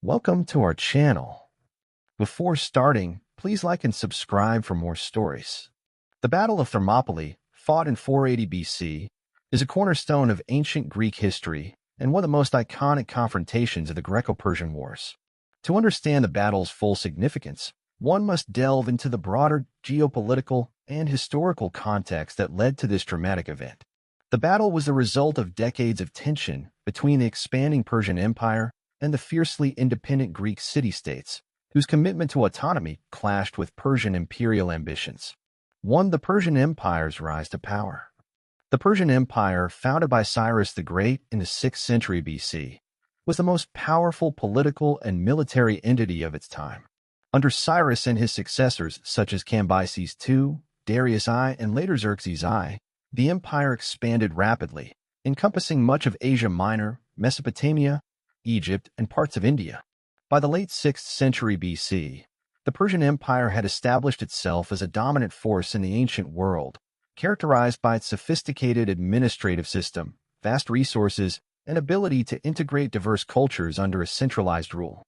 Welcome to our channel. Before starting, please like and subscribe for more stories. The Battle of Thermopylae, fought in 480 BC, is a cornerstone of ancient Greek history and one of the most iconic confrontations of the Greco-Persian Wars. To understand the battle's full significance, one must delve into the broader geopolitical and historical context that led to this dramatic event. The battle was the result of decades of tension between the expanding Persian Empire and the fiercely independent Greek city-states, whose commitment to autonomy clashed with Persian imperial ambitions. 1. The Persian Empire's rise to power. The Persian Empire, founded by Cyrus the Great in the 6th century BC, was the most powerful political and military entity of its time. Under Cyrus and his successors such as Cambyses II, Darius I, and later Xerxes I, the empire expanded rapidly, encompassing much of Asia Minor, Mesopotamia, Egypt, and parts of India. By the late 6th century BC, the Persian Empire had established itself as a dominant force in the ancient world, characterized by its sophisticated administrative system, vast resources, and ability to integrate diverse cultures under a centralized rule.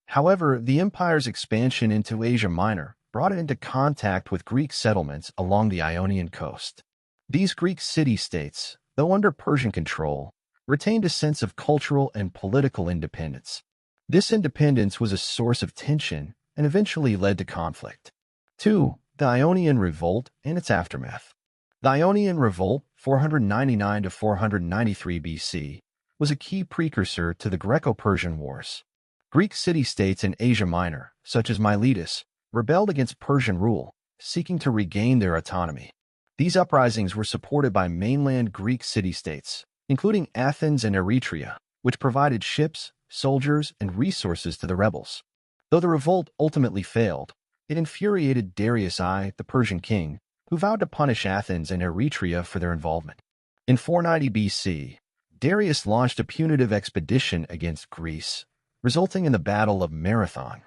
However, the empire's expansion into Asia Minor brought it into contact with Greek settlements along the Ionian coast. These Greek city-states, though under Persian control, retained a sense of cultural and political independence. This independence was a source of tension and eventually led to conflict. 2. The Ionian Revolt and its aftermath. The Ionian Revolt, 499 to 493 BC, was a key precursor to the Greco-Persian Wars. Greek city-states in Asia Minor, such as Miletus, rebelled against Persian rule, seeking to regain their autonomy. These uprisings were supported by mainland Greek city-states, including Athens and Eretria, which provided ships, soldiers, and resources to the rebels. Though the revolt ultimately failed, it infuriated Darius I, the Persian king, who vowed to punish Athens and Eretria for their involvement. In 490 BC, Darius launched a punitive expedition against Greece, resulting in the Battle of Marathon.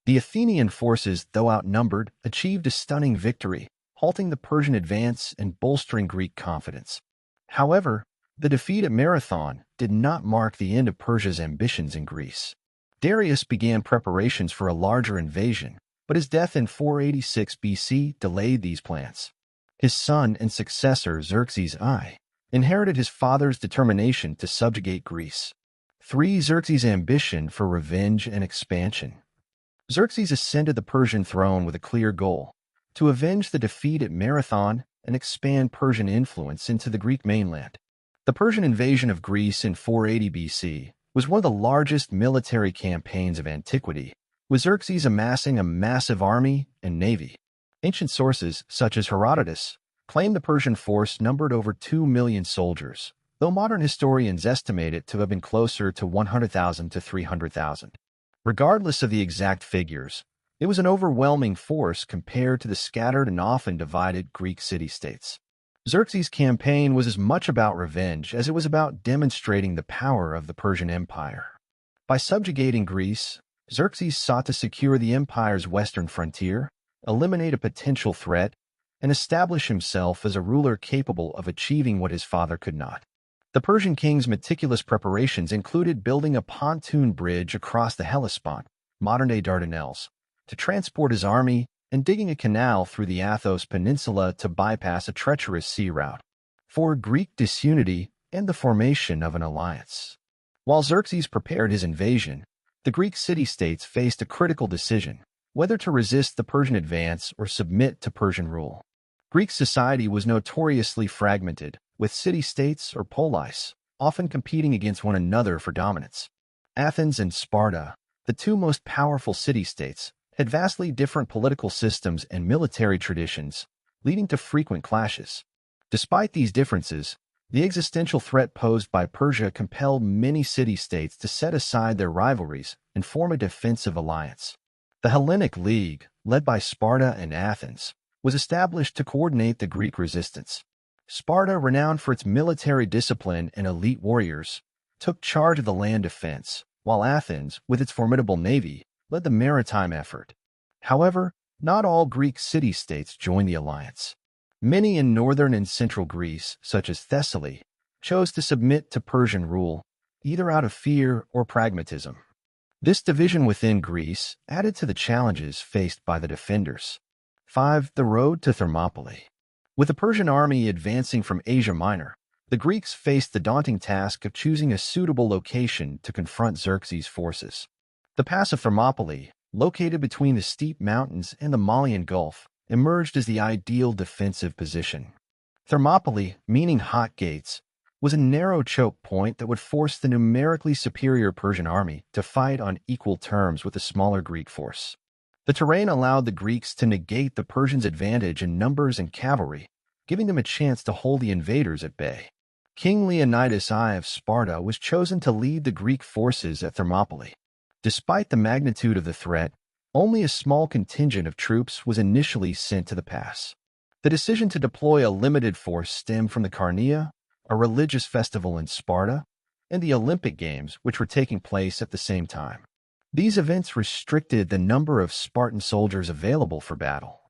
The Athenian forces, though outnumbered, achieved a stunning victory, halting the Persian advance and bolstering Greek confidence. However, the defeat at Marathon did not mark the end of Persia's ambitions in Greece. Darius began preparations for a larger invasion, but his death in 486 BC delayed these plans. His son and successor, Xerxes I, inherited his father's determination to subjugate Greece. 3. Xerxes' ambition for revenge and expansion. Xerxes ascended the Persian throne with a clear goal: to avenge the defeat at Marathon and expand Persian influence into the Greek mainland. The Persian invasion of Greece in 480 BC was one of the largest military campaigns of antiquity, with Xerxes amassing a massive army and navy. Ancient sources, such as Herodotus, claim the Persian force numbered over 2 million soldiers, though modern historians estimate it to have been closer to 100,000 to 300,000. Regardless of the exact figures, it was an overwhelming force compared to the scattered and often divided Greek city-states. Xerxes' campaign was as much about revenge as it was about demonstrating the power of the Persian Empire. By subjugating Greece, Xerxes sought to secure the empire's western frontier, eliminate a potential threat, and establish himself as a ruler capable of achieving what his father could not. The Persian king's meticulous preparations included building a pontoon bridge across the Hellespont, modern-day Dardanelles, to transport his army, and digging a canal through the Athos Peninsula to bypass a treacherous sea route. 4. Greek disunity and the formation of an alliance. While Xerxes prepared his invasion, the Greek city-states faced a critical decision: whether to resist the Persian advance or submit to Persian rule. Greek society was notoriously fragmented, with city-states or polis often competing against one another for dominance. Athens and Sparta, the two most powerful city-states, had vastly different political systems and military traditions, leading to frequent clashes. Despite these differences, the existential threat posed by Persia compelled many city-states to set aside their rivalries and form a defensive alliance. The Hellenic League, led by Sparta and Athens, was established to coordinate the Greek resistance. Sparta, renowned for its military discipline and elite warriors, took charge of the land defense, while Athens, with its formidable navy, led the maritime effort. However, not all Greek city-states joined the alliance. Many in northern and central Greece, such as Thessaly, chose to submit to Persian rule, either out of fear or pragmatism. This division within Greece added to the challenges faced by the defenders. 5. The road to Thermopylae. With the Persian army advancing from Asia Minor, the Greeks faced the daunting task of choosing a suitable location to confront Xerxes' forces. The pass of Thermopylae, located between the steep mountains and the Malian Gulf, emerged as the ideal defensive position. Thermopylae, meaning hot gates, was a narrow choke point that would force the numerically superior Persian army to fight on equal terms with the smaller Greek force. The terrain allowed the Greeks to negate the Persians' advantage in numbers and cavalry, giving them a chance to hold the invaders at bay. King Leonidas I of Sparta was chosen to lead the Greek forces at Thermopylae. Despite the magnitude of the threat, only a small contingent of troops was initially sent to the pass. The decision to deploy a limited force stemmed from the Carnea, a religious festival in Sparta, and the Olympic Games, which were taking place at the same time. These events restricted the number of Spartan soldiers available for battle.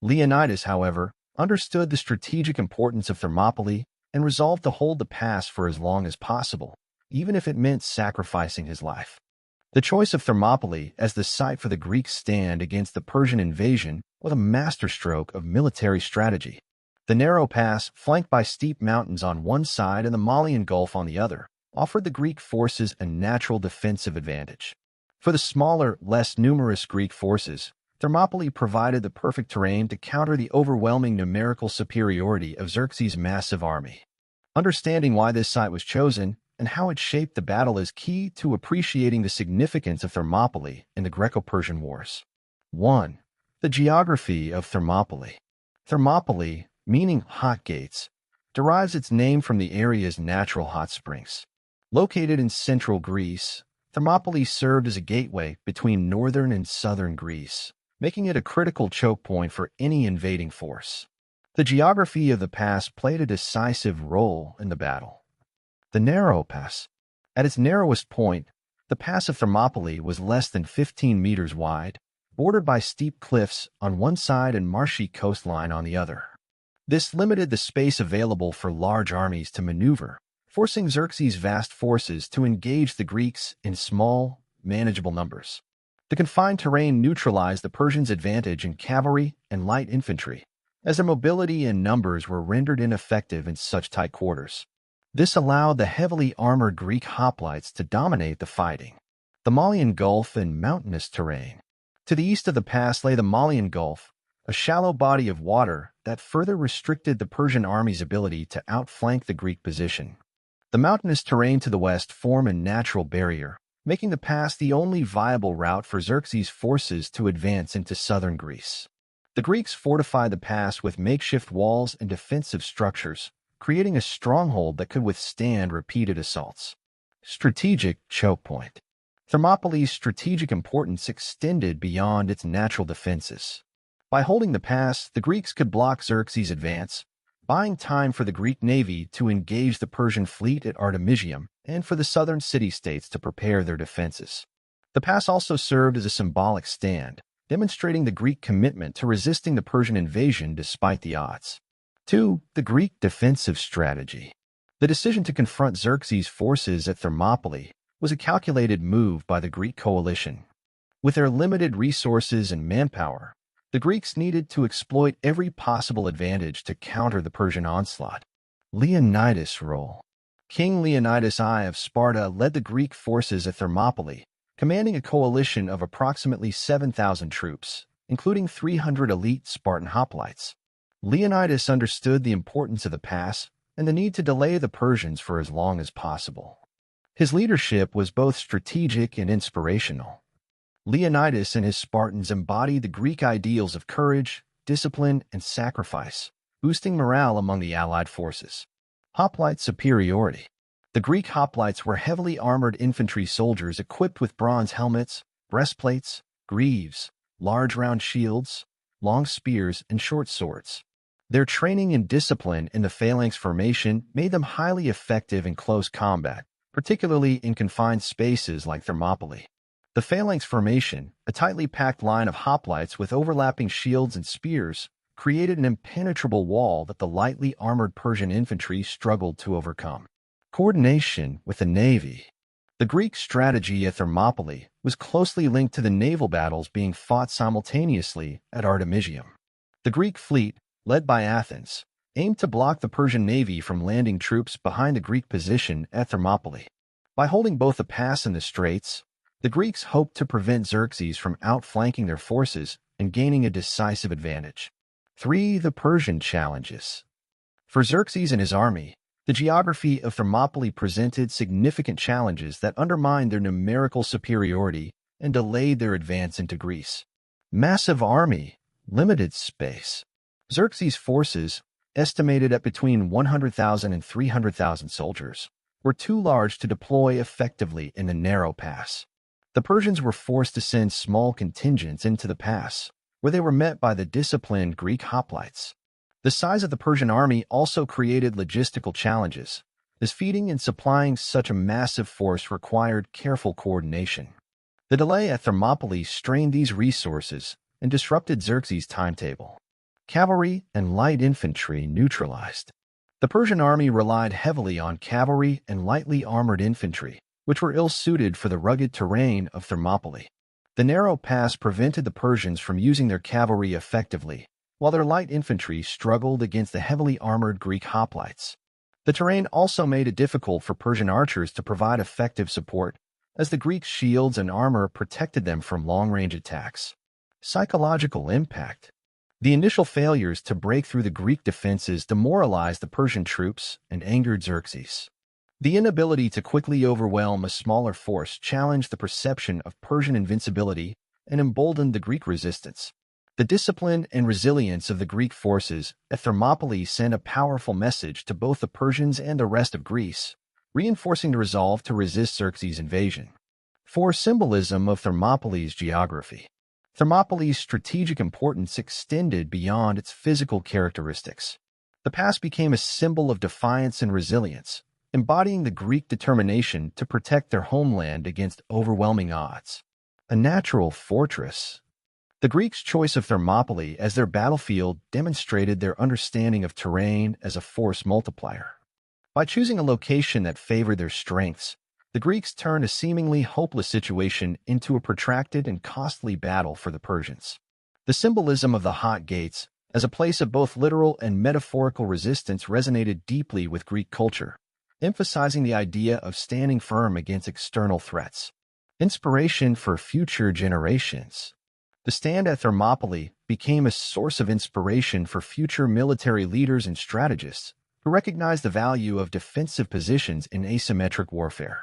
Leonidas, however, understood the strategic importance of Thermopylae and resolved to hold the pass for as long as possible, even if it meant sacrificing his life. The choice of Thermopylae as the site for the Greek stand against the Persian invasion was a masterstroke of military strategy. The narrow pass, flanked by steep mountains on one side and the Malian Gulf on the other, offered the Greek forces a natural defensive advantage. For the smaller, less numerous Greek forces, Thermopylae provided the perfect terrain to counter the overwhelming numerical superiority of Xerxes' massive army. Understanding why this site was chosen and how it shaped the battle is key to appreciating the significance of Thermopylae in the Greco-Persian Wars. 1. The geography of Thermopylae. Thermopylae, meaning hot gates, derives its name from the area's natural hot springs. Located in central Greece, Thermopylae served as a gateway between northern and southern Greece, making it a critical choke point for any invading force. The geography of the pass played a decisive role in the battle. The narrow pass. At its narrowest point, the pass of Thermopylae was less than 15 meters wide, bordered by steep cliffs on one side and marshy coastline on the other. This limited the space available for large armies to maneuver, forcing Xerxes' vast forces to engage the Greeks in small, manageable numbers. The confined terrain neutralized the Persians' advantage in cavalry and light infantry, as their mobility and numbers were rendered ineffective in such tight quarters. This allowed the heavily armored Greek hoplites to dominate the fighting. The Malian Gulf and mountainous terrain. To the east of the pass lay the Malian Gulf, a shallow body of water that further restricted the Persian army's ability to outflank the Greek position. The mountainous terrain to the west formed a natural barrier, making the pass the only viable route for Xerxes' forces to advance into southern Greece. The Greeks fortified the pass with makeshift walls and defensive structures, creating a stronghold that could withstand repeated assaults. Strategic choke point. Thermopylae's strategic importance extended beyond its natural defenses. By holding the pass, the Greeks could block Xerxes' advance, buying time for the Greek navy to engage the Persian fleet at Artemisium and for the southern city-states to prepare their defenses. The pass also served as a symbolic stand, demonstrating the Greek commitment to resisting the Persian invasion despite the odds. 2. The Greek defensive strategy. The decision to confront Xerxes' forces at Thermopylae was a calculated move by the Greek coalition. With their limited resources and manpower, the Greeks needed to exploit every possible advantage to counter the Persian onslaught. Leonidas' role. King Leonidas I of Sparta led the Greek forces at Thermopylae, commanding a coalition of approximately 7,000 troops, including 300 elite Spartan hoplites. Leonidas understood the importance of the pass and the need to delay the Persians for as long as possible. His leadership was both strategic and inspirational. Leonidas and his Spartans embodied the Greek ideals of courage, discipline, and sacrifice, boosting morale among the allied forces. Hoplite superiority. The Greek hoplites were heavily armored infantry soldiers equipped with bronze helmets, breastplates, greaves, large round shields, long spears, and short swords. Their training and discipline in the phalanx formation made them highly effective in close combat, particularly in confined spaces like Thermopylae. The phalanx formation, a tightly packed line of hoplites with overlapping shields and spears, created an impenetrable wall that the lightly armored Persian infantry struggled to overcome. Coordination with the navy. The Greek strategy at Thermopylae was closely linked to the naval battles being fought simultaneously at Artemisium. The Greek fleet, led by Athens, aimed to block the Persian navy from landing troops behind the Greek position at Thermopylae. By holding both the pass and the straits, the Greeks hoped to prevent Xerxes from outflanking their forces and gaining a decisive advantage. 3. The Persian challenges. For Xerxes and his army, the geography of Thermopylae presented significant challenges that undermined their numerical superiority and delayed their advance into Greece. Massive army, limited space. Xerxes' forces, estimated at between 100,000 and 300,000 soldiers, were too large to deploy effectively in the narrow pass. The Persians were forced to send small contingents into the pass, where they were met by the disciplined Greek hoplites. The size of the Persian army also created logistical challenges, as feeding and supplying such a massive force required careful coordination. The delay at Thermopylae strained these resources and disrupted Xerxes' timetable. Cavalry and light infantry neutralized. The Persian army relied heavily on cavalry and lightly armored infantry, which were ill-suited for the rugged terrain of Thermopylae. The narrow pass prevented the Persians from using their cavalry effectively, while their light infantry struggled against the heavily armored Greek hoplites. The terrain also made it difficult for Persian archers to provide effective support, as the Greek shields and armor protected them from long-range attacks. Psychological impact. The initial failures to break through the Greek defenses demoralized the Persian troops and angered Xerxes. The inability to quickly overwhelm a smaller force challenged the perception of Persian invincibility and emboldened the Greek resistance. The discipline and resilience of the Greek forces at Thermopylae sent a powerful message to both the Persians and the rest of Greece, reinforcing the resolve to resist Xerxes' invasion. 4. Symbolism of Thermopylae's geography. Thermopylae's strategic importance extended beyond its physical characteristics. The pass became a symbol of defiance and resilience, embodying the Greek determination to protect their homeland against overwhelming odds. A natural fortress. The Greeks' choice of Thermopylae as their battlefield demonstrated their understanding of terrain as a force multiplier. By choosing a location that favored their strengths, the Greeks turned a seemingly hopeless situation into a protracted and costly battle for the Persians. The symbolism of the Hot Gates as a place of both literal and metaphorical resistance resonated deeply with Greek culture, emphasizing the idea of standing firm against external threats. Inspiration for future generations. The stand at Thermopylae became a source of inspiration for future military leaders and strategists who recognized the value of defensive positions in asymmetric warfare.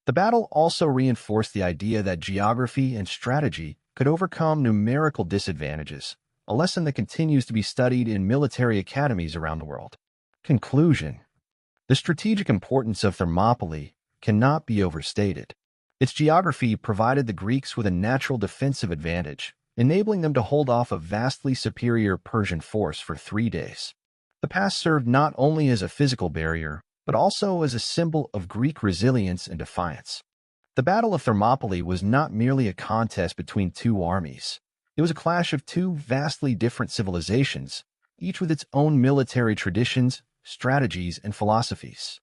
The battle also reinforced the idea that geography and strategy could overcome numerical disadvantages, a lesson that continues to be studied in military academies around the world. Conclusion. The strategic importance of Thermopylae cannot be overstated. Its geography provided the Greeks with a natural defensive advantage, enabling them to hold off a vastly superior Persian force for 3 days. The pass served not only as a physical barrier, but also as a symbol of Greek resilience and defiance. The Battle of Thermopylae was not merely a contest between two armies. It was a clash of two vastly different civilizations, each with its own military traditions, strategies, and philosophies.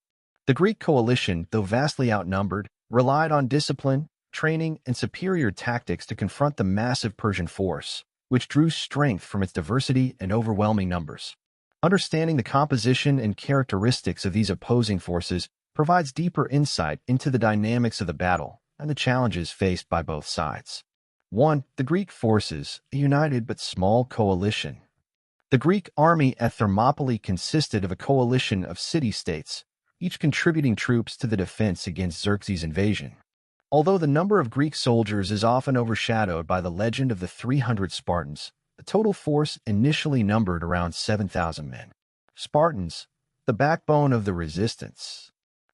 The Greek coalition, though vastly outnumbered, relied on discipline, training, and superior tactics to confront the massive Persian force, which drew strength from its diversity and overwhelming numbers. Understanding the composition and characteristics of these opposing forces provides deeper insight into the dynamics of the battle and the challenges faced by both sides. 1. The Greek forces, a united but small coalition. The Greek army at Thermopylae consisted of a coalition of city-states, each contributing troops to the defense against Xerxes' invasion. Although the number of Greek soldiers is often overshadowed by the legend of the 300 Spartans, the total force initially numbered around 7,000 men. Spartans, the backbone of the resistance.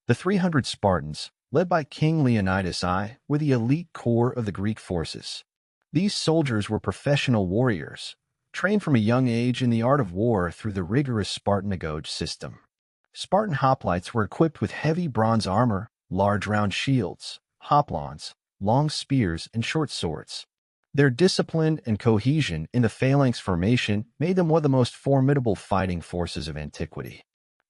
The 300 Spartans, led by King Leonidas I, were the elite core of the Greek forces. These soldiers were professional warriors, trained from a young age in the art of war through the rigorous Spartanagoge system. Spartan hoplites were equipped with heavy bronze armor, large round shields, hoplons, long spears, and short swords. Their discipline and cohesion in the phalanx formation made them one of the most formidable fighting forces of antiquity.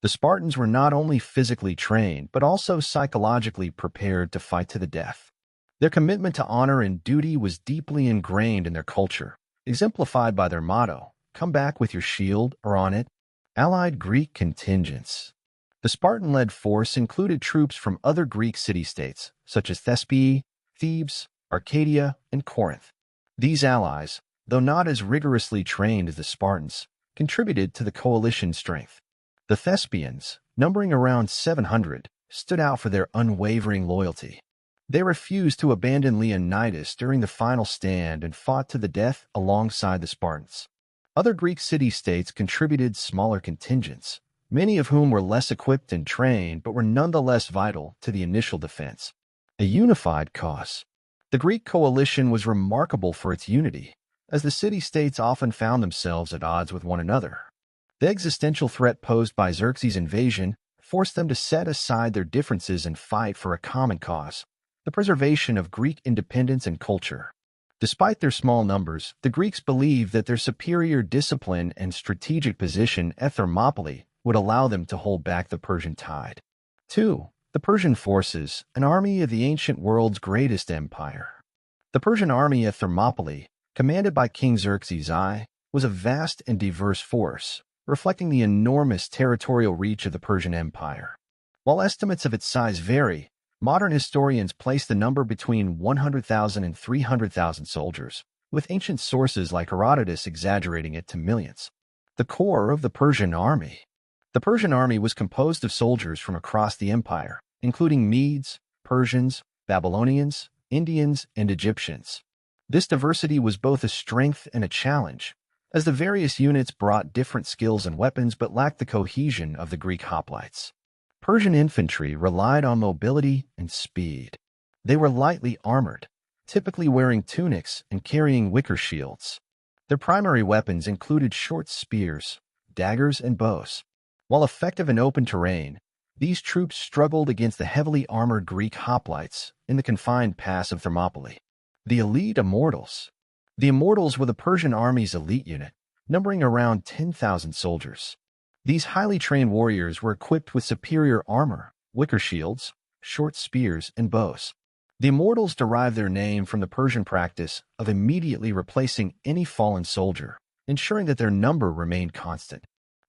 The Spartans were not only physically trained, but also psychologically prepared to fight to the death. Their commitment to honor and duty was deeply ingrained in their culture, exemplified by their motto, "Come back with your shield or on it." Allied Greek contingents. The Spartan-led force included troops from other Greek city-states, such as Thespiae, Thebes, Arcadia, and Corinth. These allies, though not as rigorously trained as the Spartans, contributed to the coalition's strength. The Thespians, numbering around 700, stood out for their unwavering loyalty. They refused to abandon Leonidas during the final stand and fought to the death alongside the Spartans. Other Greek city-states contributed smaller contingents, many of whom were less equipped and trained but were nonetheless vital to the initial defense. A unified cause. The Greek coalition was remarkable for its unity, as the city-states often found themselves at odds with one another. The existential threat posed by Xerxes' invasion forced them to set aside their differences and fight for a common cause, the preservation of Greek independence and culture. Despite their small numbers, the Greeks believed that their superior discipline and strategic position at Thermopylae would allow them to hold back the Persian tide. 2. The Persian forces, an army of the ancient world's greatest empire. The Persian army at Thermopylae, commanded by King Xerxes I, was a vast and diverse force, reflecting the enormous territorial reach of the Persian Empire. While estimates of its size vary, modern historians place the number between 100,000 and 300,000 soldiers, with ancient sources like Herodotus exaggerating it to millions. The core of the Persian army. The Persian army was composed of soldiers from across the empire, including Medes, Persians, Babylonians, Indians, and Egyptians. This diversity was both a strength and a challenge, as the various units brought different skills and weapons but lacked the cohesion of the Greek hoplites. Persian infantry relied on mobility and speed. They were lightly armored, typically wearing tunics and carrying wicker shields. Their primary weapons included short spears, daggers, and bows. While effective in open terrain, these troops struggled against the heavily armored Greek hoplites in the confined pass of Thermopylae. The elite Immortals. The Immortals were the Persian army's elite unit, numbering around 10,000 soldiers. These highly trained warriors were equipped with superior armor, wicker shields, short spears, and bows. The Immortals derived their name from the Persian practice of immediately replacing any fallen soldier, ensuring that their number remained constant.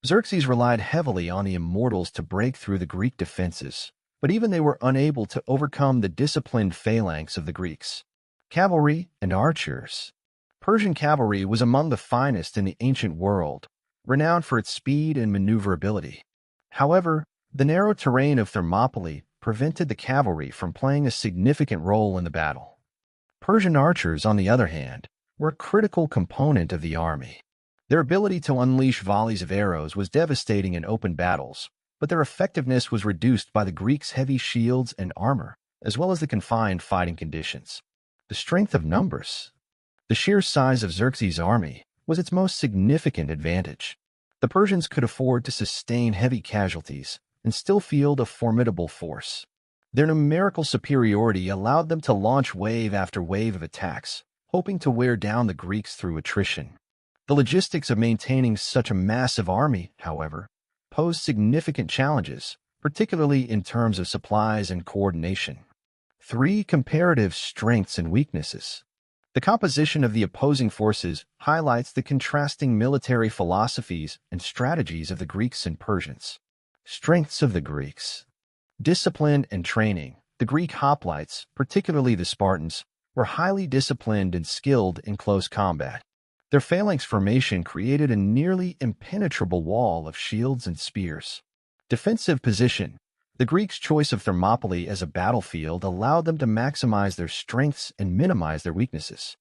Xerxes relied heavily on the Immortals to break through the Greek defenses, but even they were unable to overcome the disciplined phalanx of the Greeks. Cavalry and archers. Persian cavalry was among the finest in the ancient world, renowned for its speed and maneuverability. However, the narrow terrain of Thermopylae prevented the cavalry from playing a significant role in the battle. Persian archers, on the other hand, were a critical component of the army. Their ability to unleash volleys of arrows was devastating in open battles, but their effectiveness was reduced by the Greeks' heavy shields and armor, as well as the confined fighting conditions. The strength of numbers. The sheer size of Xerxes' army was its most significant advantage. The Persians could afford to sustain heavy casualties and still field a formidable force. Their numerical superiority allowed them to launch wave after wave of attacks, hoping to wear down the Greeks through attrition. The logistics of maintaining such a massive army, however, posed significant challenges, particularly in terms of supplies and coordination. 3. Comparative strengths and weaknesses. The composition of the opposing forces highlights the contrasting military philosophies and strategies of the Greeks and Persians. Strengths of the Greeks. Discipline and training. The Greek hoplites, particularly the Spartans, were highly disciplined and skilled in close combat. Their phalanx formation created a nearly impenetrable wall of shields and spears. Defensive position. The Greeks' choice of Thermopylae as a battlefield allowed them to maximize their strengths and minimize their weaknesses.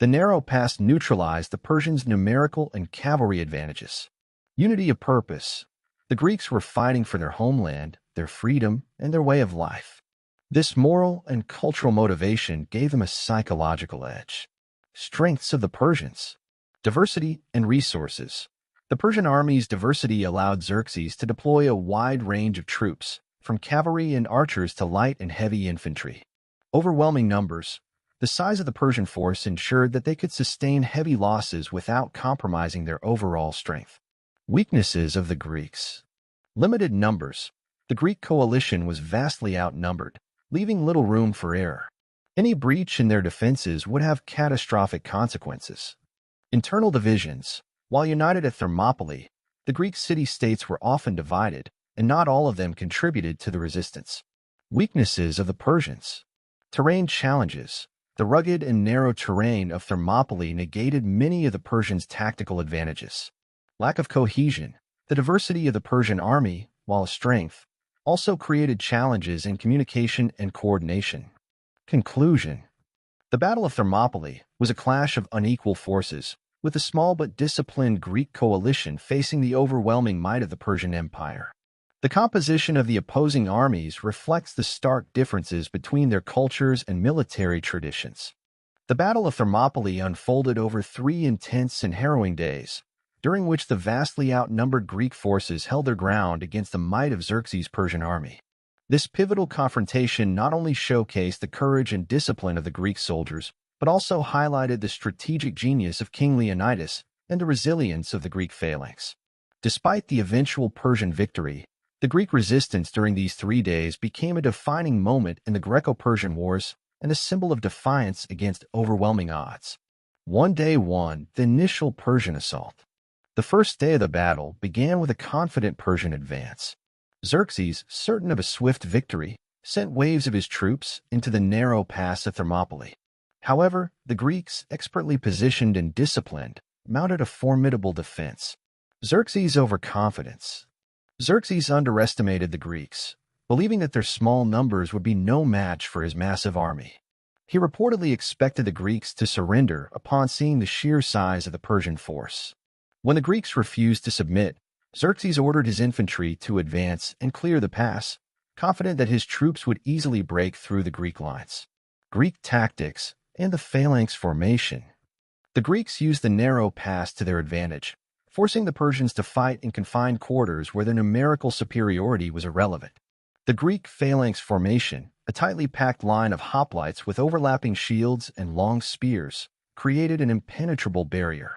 The narrow pass neutralized the Persians' numerical and cavalry advantages. Unity of purpose. The Greeks were fighting for their homeland, their freedom, and their way of life. This moral and cultural motivation gave them a psychological edge. Strengths of the Persians. Diversity and resources. The Persian army's diversity allowed Xerxes to deploy a wide range of troops, from cavalry and archers to light and heavy infantry. Overwhelming numbers. The size of the Persian force ensured that they could sustain heavy losses without compromising their overall strength. Weaknesses of the Greeks. Limited numbers. The Greek coalition was vastly outnumbered, leaving little room for error. Any breach in their defenses would have catastrophic consequences. Internal divisions. While united at Thermopylae, the Greek city-states were often divided, and not all of them contributed to the resistance. Weaknesses of the Persians. Terrain challenges. The rugged and narrow terrain of Thermopylae negated many of the Persians' tactical advantages. Lack of cohesion. The diversity of the Persian army, while a strength, also created challenges in communication and coordination. Conclusion. The Battle of Thermopylae was a clash of unequal forces, with a small but disciplined Greek coalition facing the overwhelming might of the Persian Empire. The composition of the opposing armies reflects the stark differences between their cultures and military traditions. The Battle of Thermopylae unfolded over 3 intense and harrowing days, during which the vastly outnumbered Greek forces held their ground against the might of Xerxes' Persian army. This pivotal confrontation not only showcased the courage and discipline of the Greek soldiers, but also highlighted the strategic genius of King Leonidas and the resilience of the Greek phalanx. Despite the eventual Persian victory, the Greek resistance during these 3 days became a defining moment in the Greco-Persian Wars and a symbol of defiance against overwhelming odds. Day 1, the initial Persian assault. The first day of the battle began with a confident Persian advance. Xerxes, certain of a swift victory, sent waves of his troops into the narrow pass of Thermopylae. However, the Greeks, expertly positioned and disciplined, mounted a formidable defense. Xerxes' overconfidence. Xerxes underestimated the Greeks, believing that their small numbers would be no match for his massive army. He reportedly expected the Greeks to surrender upon seeing the sheer size of the Persian force. When the Greeks refused to submit, Xerxes ordered his infantry to advance and clear the pass, confident that his troops would easily break through the Greek lines. Greek tactics and the phalanx formation. The Greeks used the narrow pass to their advantage, forcing the Persians to fight in confined quarters where their numerical superiority was irrelevant. The Greek phalanx formation, a tightly packed line of hoplites with overlapping shields and long spears, created an impenetrable barrier.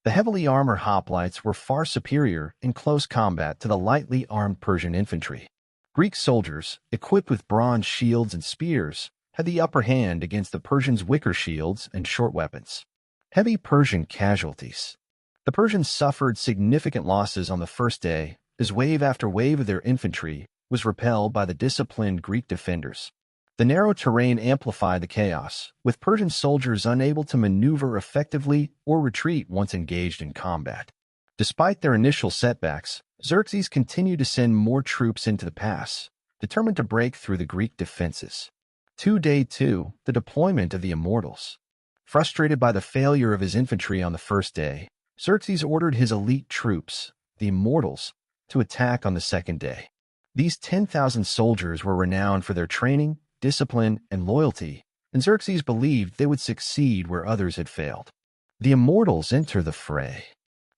The heavily armored hoplites were far superior in close combat to the lightly armed Persian infantry. Greek soldiers, equipped with bronze shields and spears, had the upper hand against the Persians' wicker shields and short weapons. Heavy Persian casualties. The Persians suffered significant losses on the first day, as wave after wave of their infantry was repelled by the disciplined Greek defenders. The narrow terrain amplified the chaos, with Persian soldiers unable to maneuver effectively or retreat once engaged in combat. Despite their initial setbacks, Xerxes continued to send more troops into the pass, determined to break through the Greek defenses. Day 2, the deployment of the Immortals. Frustrated by the failure of his infantry on the first day, Xerxes ordered his elite troops, the Immortals, to attack on the second day. These 10,000 soldiers were renowned for their training, discipline, and loyalty, and Xerxes believed they would succeed where others had failed. The Immortals enter the fray.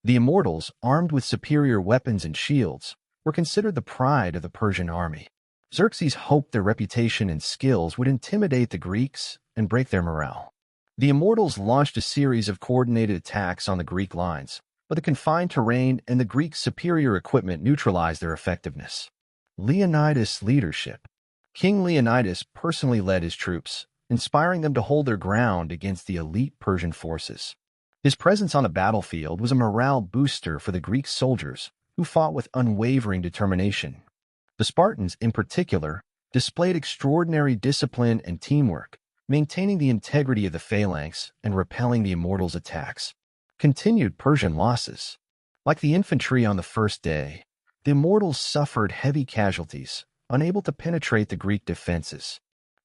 The Immortals, armed with superior weapons and shields, were considered the pride of the Persian army. Xerxes hoped their reputation and skills would intimidate the Greeks and break their morale. The Immortals launched a series of coordinated attacks on the Greek lines, but the confined terrain and the Greeks' superior equipment neutralized their effectiveness. Leonidas' leadership. King Leonidas personally led his troops, inspiring them to hold their ground against the elite Persian forces. His presence on the battlefield was a morale booster for the Greek soldiers, who fought with unwavering determination. The Spartans, in particular, displayed extraordinary discipline and teamwork, maintaining the integrity of the phalanx and repelling the Immortals' attacks. Continued Persian losses. Like the infantry on the first day, the Immortals suffered heavy casualties, unable to penetrate the Greek defenses.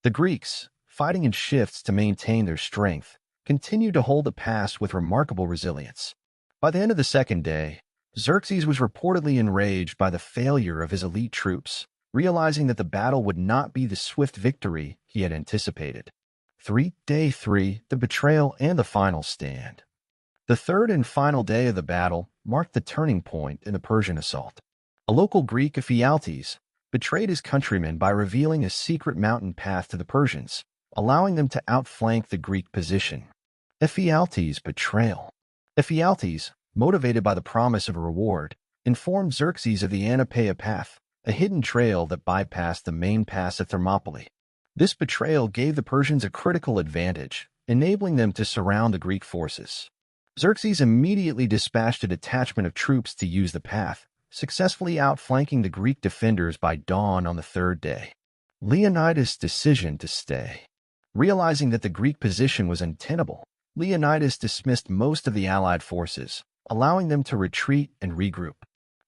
The Greeks, fighting in shifts to maintain their strength, continued to hold the pass with remarkable resilience. By the end of the second day, Xerxes was reportedly enraged by the failure of his elite troops, realizing that the battle would not be the swift victory he had anticipated. Day 3, the betrayal and the final stand. The third and final day of the battle marked the turning point in the Persian assault. A local Greek, Ephialtes, betrayed his countrymen by revealing a secret mountain path to the Persians, allowing them to outflank the Greek position. Ephialtes' betrayal. Ephialtes, motivated by the promise of a reward, informed Xerxes of the Anapaea path, a hidden trail that bypassed the main pass at Thermopylae. This betrayal gave the Persians a critical advantage, enabling them to surround the Greek forces. Xerxes immediately dispatched a detachment of troops to use the path, successfully outflanking the Greek defenders by dawn on the third day. Leonidas' decision to stay. Realizing that the Greek position was untenable, Leonidas dismissed most of the allied forces, allowing them to retreat and regroup.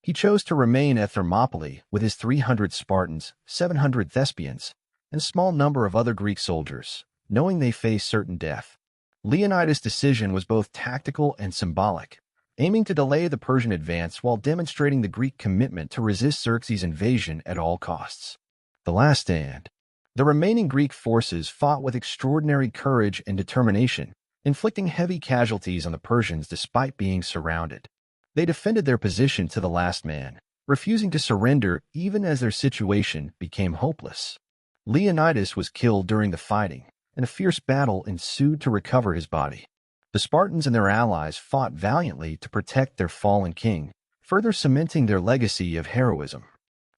He chose to remain at Thermopylae with his 300 Spartans, 700 Thespians, and a small number of other Greek soldiers, knowing they faced certain death. Leonidas' decision was both tactical and symbolic, aiming to delay the Persian advance while demonstrating the Greek commitment to resist Xerxes' invasion at all costs. The last stand. The remaining Greek forces fought with extraordinary courage and determination, inflicting heavy casualties on the Persians despite being surrounded. They defended their position to the last man, refusing to surrender even as their situation became hopeless. Leonidas was killed during the fighting, and a fierce battle ensued to recover his body. The Spartans and their allies fought valiantly to protect their fallen king, further cementing their legacy of heroism.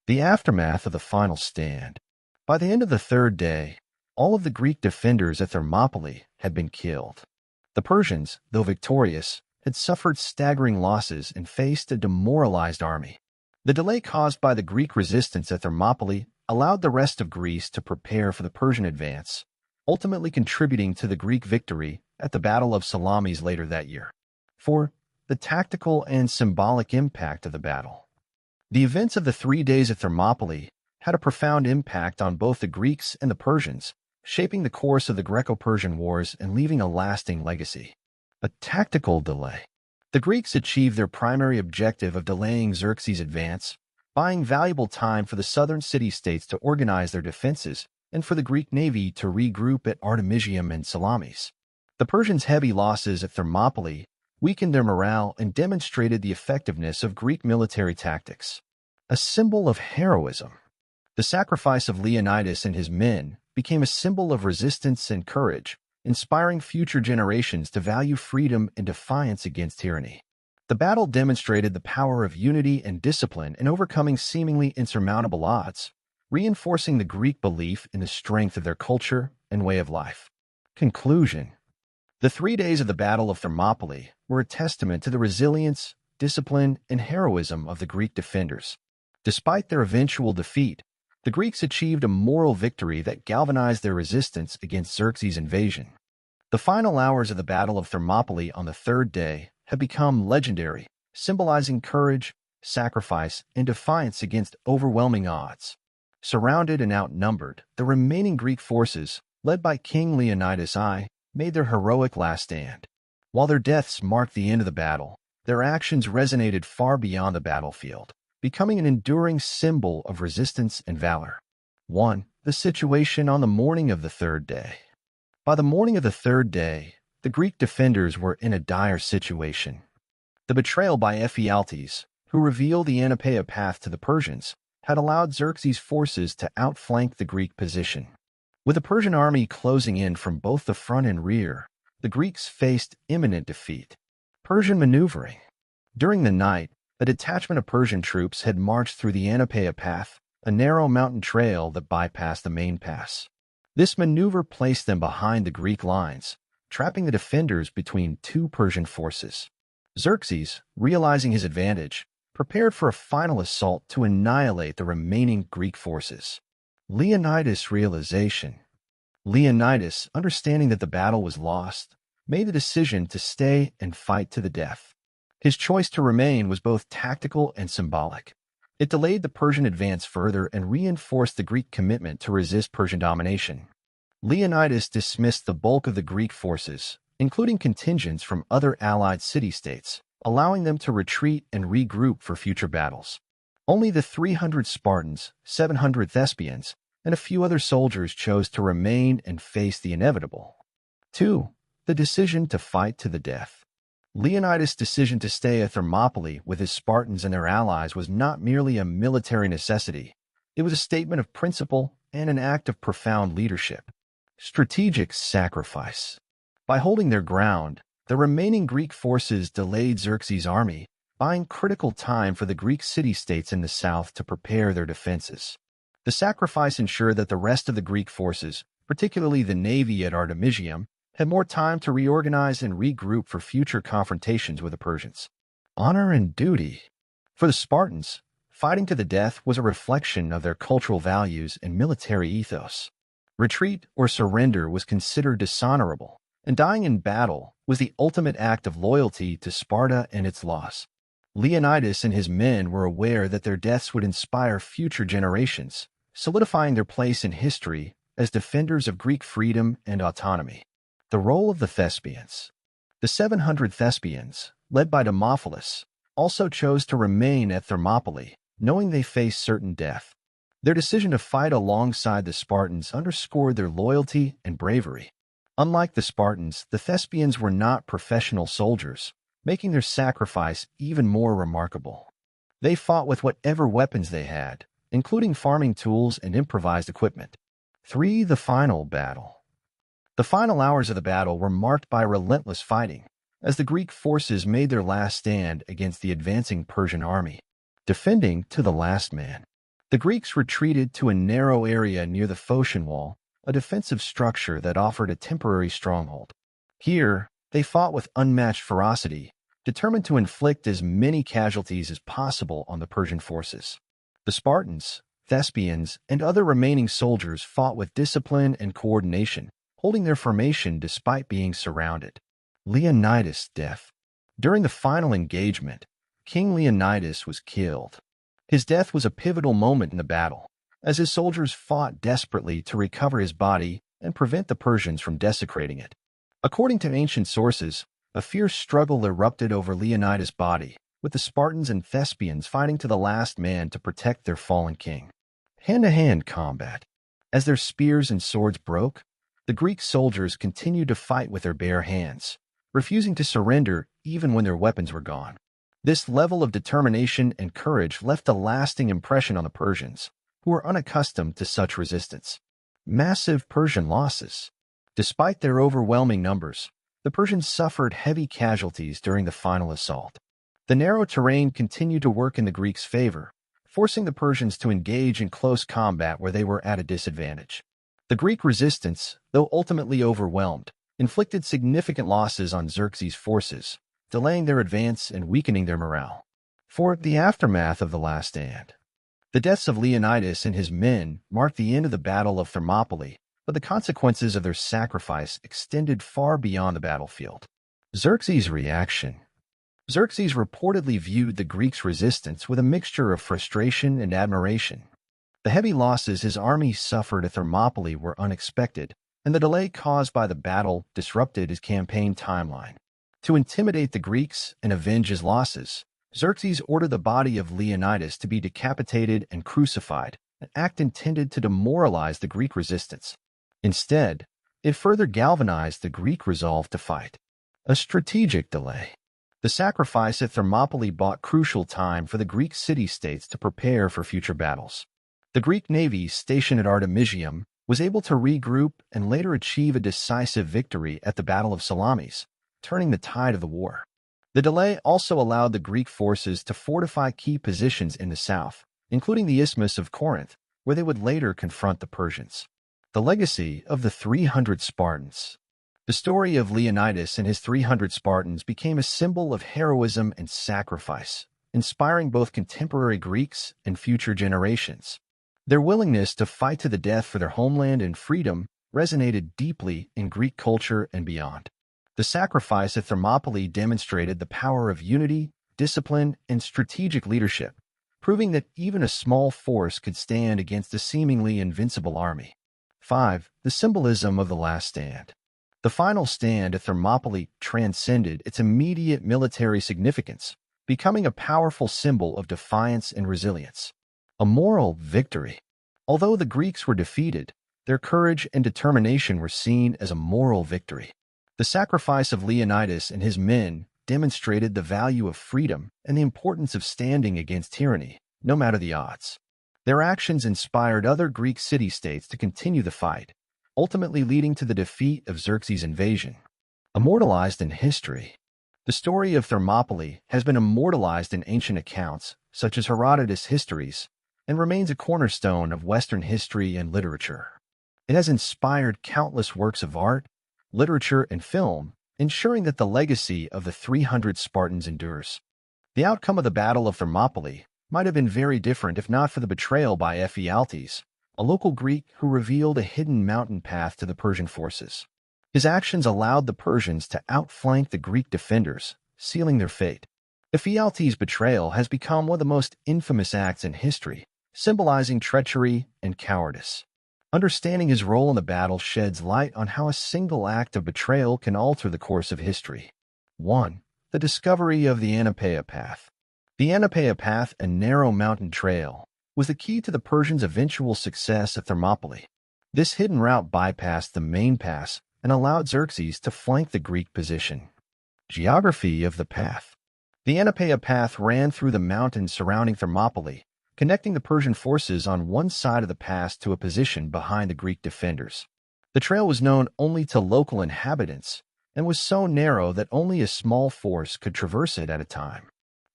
The aftermath of the final stand. By the end of the third day, all of the Greek defenders at Thermopylae had been killed. The Persians, though victorious, had suffered staggering losses and faced a demoralized army. The delay caused by the Greek resistance at Thermopylae allowed the rest of Greece to prepare for the Persian advance, ultimately contributing to the Greek victory at the Battle of Salamis later that year. 4. The tactical and symbolic impact of the battle. The events of the 3 days at Thermopylae had a profound impact on both the Greeks and the Persians, shaping the course of the Greco-Persian Wars and leaving a lasting legacy. A tactical delay. The Greeks achieved their primary objective of delaying Xerxes' advance, buying valuable time for the southern city-states to organize their defenses and for the Greek navy to regroup at Artemisium and Salamis. The Persians' heavy losses at Thermopylae weakened their morale and demonstrated the effectiveness of Greek military tactics. A symbol of heroism. The sacrifice of Leonidas and his men became a symbol of resistance and courage, inspiring future generations to value freedom and defiance against tyranny. The battle demonstrated the power of unity and discipline in overcoming seemingly insurmountable odds, reinforcing the Greek belief in the strength of their culture and way of life. Conclusion. The 3 days of the Battle of Thermopylae were a testament to the resilience, discipline, and heroism of the Greek defenders. Despite their eventual defeat, the Greeks achieved a moral victory that galvanized their resistance against Xerxes' invasion. The final hours of the Battle of Thermopylae on the third day have become legendary, symbolizing courage, sacrifice, and defiance against overwhelming odds. Surrounded and outnumbered, the remaining Greek forces, led by King Leonidas I, made their heroic last stand. While their deaths marked the end of the battle, their actions resonated far beyond the battlefield, becoming an enduring symbol of resistance and valor. 1. The situation on the morning of the third day. By the morning of the third day, the Greek defenders were in a dire situation. The betrayal by Ephialtes, who revealed the Anapaea path to the Persians, had allowed Xerxes' forces to outflank the Greek position. With the Persian army closing in from both the front and rear, the Greeks faced imminent defeat. Persian maneuvering. During the night, a detachment of Persian troops had marched through the Anapaea path, a narrow mountain trail that bypassed the main pass. This maneuver placed them behind the Greek lines, trapping the defenders between two Persian forces. Xerxes, realizing his advantage, prepared for a final assault to annihilate the remaining Greek forces. Leonidas' realization. Leonidas, understanding that the battle was lost, made the decision to stay and fight to the death. His choice to remain was both tactical and symbolic. It delayed the Persian advance further and reinforced the Greek commitment to resist Persian domination. Leonidas dismissed the bulk of the Greek forces, including contingents from other allied city-states, allowing them to retreat and regroup for future battles. Only the 300 Spartans, 700 Thespians, and a few other soldiers chose to remain and face the inevitable. 2. The decision to fight to the death. Leonidas' decision to stay at Thermopylae with his Spartans and their allies was not merely a military necessity. It was a statement of principle and an act of profound leadership. Strategic sacrifice. By holding their ground, the remaining Greek forces delayed Xerxes' army, buying critical time for the Greek city-states in the south to prepare their defenses. The sacrifice ensured that the rest of the Greek forces, particularly the navy at Artemisium, had more time to reorganize and regroup for future confrontations with the Persians. Honor and duty. For the Spartans, fighting to the death was a reflection of their cultural values and military ethos. Retreat or surrender was considered dishonorable, and dying in battle was the ultimate act of loyalty to Sparta and its laws. Leonidas and his men were aware that their deaths would inspire future generations, solidifying their place in history as defenders of Greek freedom and autonomy. The role of the Thespians. The 700 Thespians, led by Thermopylae, also chose to remain at Thermopylae, knowing they faced certain death. Their decision to fight alongside the Spartans underscored their loyalty and bravery. Unlike the Spartans, the Thespians were not professional soldiers, making their sacrifice even more remarkable. They fought with whatever weapons they had, including farming tools and improvised equipment. 3. The final battle. The final hours of the battle were marked by relentless fighting, as the Greek forces made their last stand against the advancing Persian army. Defending to the last man. The Greeks retreated to a narrow area near the Phocian Wall, a defensive structure that offered a temporary stronghold. Here, they fought with unmatched ferocity, determined to inflict as many casualties as possible on the Persian forces. The Spartans, Thespians, and other remaining soldiers fought with discipline and coordination, holding their formation despite being surrounded. Leonidas' death. During the final engagement, King Leonidas was killed. His death was a pivotal moment in the battle, as his soldiers fought desperately to recover his body and prevent the Persians from desecrating it. According to ancient sources, a fierce struggle erupted over Leonidas' body, with the Spartans and Thespians fighting to the last man to protect their fallen king. Hand-to-hand combat. As their spears and swords broke, the Greek soldiers continued to fight with their bare hands, refusing to surrender even when their weapons were gone. This level of determination and courage left a lasting impression on the Persians, who were unaccustomed to such resistance. Massive Persian losses. Despite their overwhelming numbers, the Persians suffered heavy casualties during the final assault. The narrow terrain continued to work in the Greeks' favor, forcing the Persians to engage in close combat where they were at a disadvantage. The Greek resistance, though ultimately overwhelmed, inflicted significant losses on Xerxes' forces, delaying their advance and weakening their morale. For the aftermath of the last stand. The deaths of Leonidas and his men marked the end of the Battle of Thermopylae, but the consequences of their sacrifice extended far beyond the battlefield. Xerxes' reaction. Xerxes reportedly viewed the Greeks' resistance with a mixture of frustration and admiration. The heavy losses his army suffered at Thermopylae were unexpected, and the delay caused by the battle disrupted his campaign timeline. To intimidate the Greeks and avenge his losses, Xerxes ordered the body of Leonidas to be decapitated and crucified, an act intended to demoralize the Greek resistance. Instead, it further galvanized the Greek resolve to fight. A strategic delay. The sacrifice at Thermopylae bought crucial time for the Greek city-states to prepare for future battles. The Greek navy stationed at Artemisium was able to regroup and later achieve a decisive victory at the Battle of Salamis, turning the tide of the war. The delay also allowed the Greek forces to fortify key positions in the south, including the Isthmus of Corinth, where they would later confront the Persians. The legacy of the 300 Spartans. The story of Leonidas and his 300 Spartans became a symbol of heroism and sacrifice, inspiring both contemporary Greeks and future generations. Their willingness to fight to the death for their homeland and freedom resonated deeply in Greek culture and beyond. The sacrifice at Thermopylae demonstrated the power of unity, discipline, and strategic leadership, proving that even a small force could stand against a seemingly invincible army. 5. The symbolism of the last stand. The final stand at Thermopylae transcended its immediate military significance, becoming a powerful symbol of defiance and resilience. A moral victory. Although the Greeks were defeated, their courage and determination were seen as a moral victory. The sacrifice of Leonidas and his men demonstrated the value of freedom and the importance of standing against tyranny, no matter the odds. Their actions inspired other Greek city-states to continue the fight, ultimately leading to the defeat of Xerxes' invasion. Immortalized in history. The story of Thermopylae has been immortalized in ancient accounts, such as Herodotus' histories, and remains a cornerstone of Western history and literature. It has inspired countless works of art, literature, and film, ensuring that the legacy of the 300 Spartans endures. The outcome of the Battle of Thermopylae might have been very different if not for the betrayal by Ephialtes, a local Greek who revealed a hidden mountain path to the Persian forces. His actions allowed the Persians to outflank the Greek defenders, sealing their fate. Ephialtes' betrayal has become one of the most infamous acts in history, symbolizing treachery and cowardice. Understanding his role in the battle sheds light on how a single act of betrayal can alter the course of history. 1. The discovery of the Anapaea Path. The Anapaea Path, a narrow mountain trail, was the key to the Persians' eventual success at Thermopylae. This hidden route bypassed the main pass and allowed Xerxes to flank the Greek position. Geography of the path. The Anapaea Path ran through the mountains surrounding Thermopylae, connecting the Persian forces on one side of the pass to a position behind the Greek defenders. The trail was known only to local inhabitants and was so narrow that only a small force could traverse it at a time.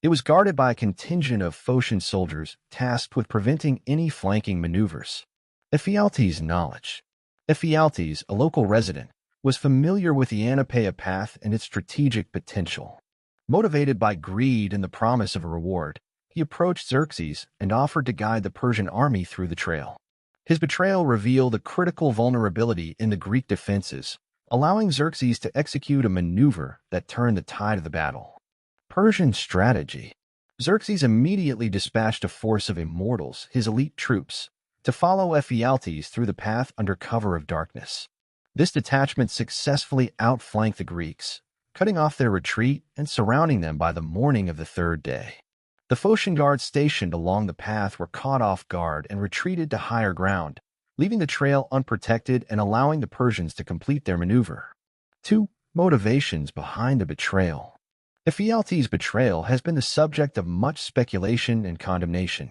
It was guarded by a contingent of Phocian soldiers tasked with preventing any flanking maneuvers. Ephialtes' knowledge. Ephialtes, a local resident, was familiar with the Anapaea Path and its strategic potential. Motivated by greed and the promise of a reward, he approached Xerxes and offered to guide the Persian army through the trail. His betrayal revealed a critical vulnerability in the Greek defenses, allowing Xerxes to execute a maneuver that turned the tide of the battle. Persian strategy. Xerxes immediately dispatched a force of immortals, his elite troops, to follow Ephialtes through the path under cover of darkness. This detachment successfully outflanked the Greeks, cutting off their retreat and surrounding them by the morning of the third day. The Phocian guards stationed along the path were caught off guard and retreated to higher ground, leaving the trail unprotected and allowing the Persians to complete their maneuver. 2. Motivations behind the betrayal. Ephialtes' betrayal has been the subject of much speculation and condemnation.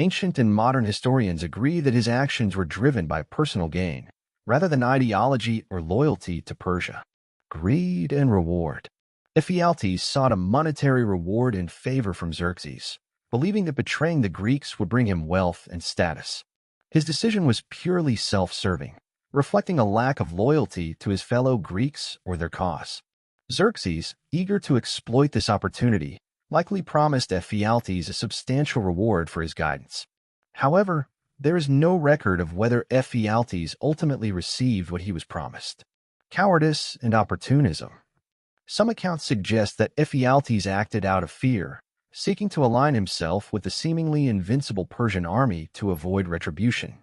Ancient and modern historians agree that his actions were driven by personal gain, rather than ideology or loyalty to Persia. Greed and reward. Ephialtes sought a monetary reward and favor from Xerxes, believing that betraying the Greeks would bring him wealth and status. His decision was purely self-serving, reflecting a lack of loyalty to his fellow Greeks or their cause. Xerxes, eager to exploit this opportunity, likely promised Ephialtes a substantial reward for his guidance. However, there is no record of whether Ephialtes ultimately received what he was promised. Cowardice and opportunism. Some accounts suggest that Ephialtes acted out of fear, seeking to align himself with the seemingly invincible Persian army to avoid retribution.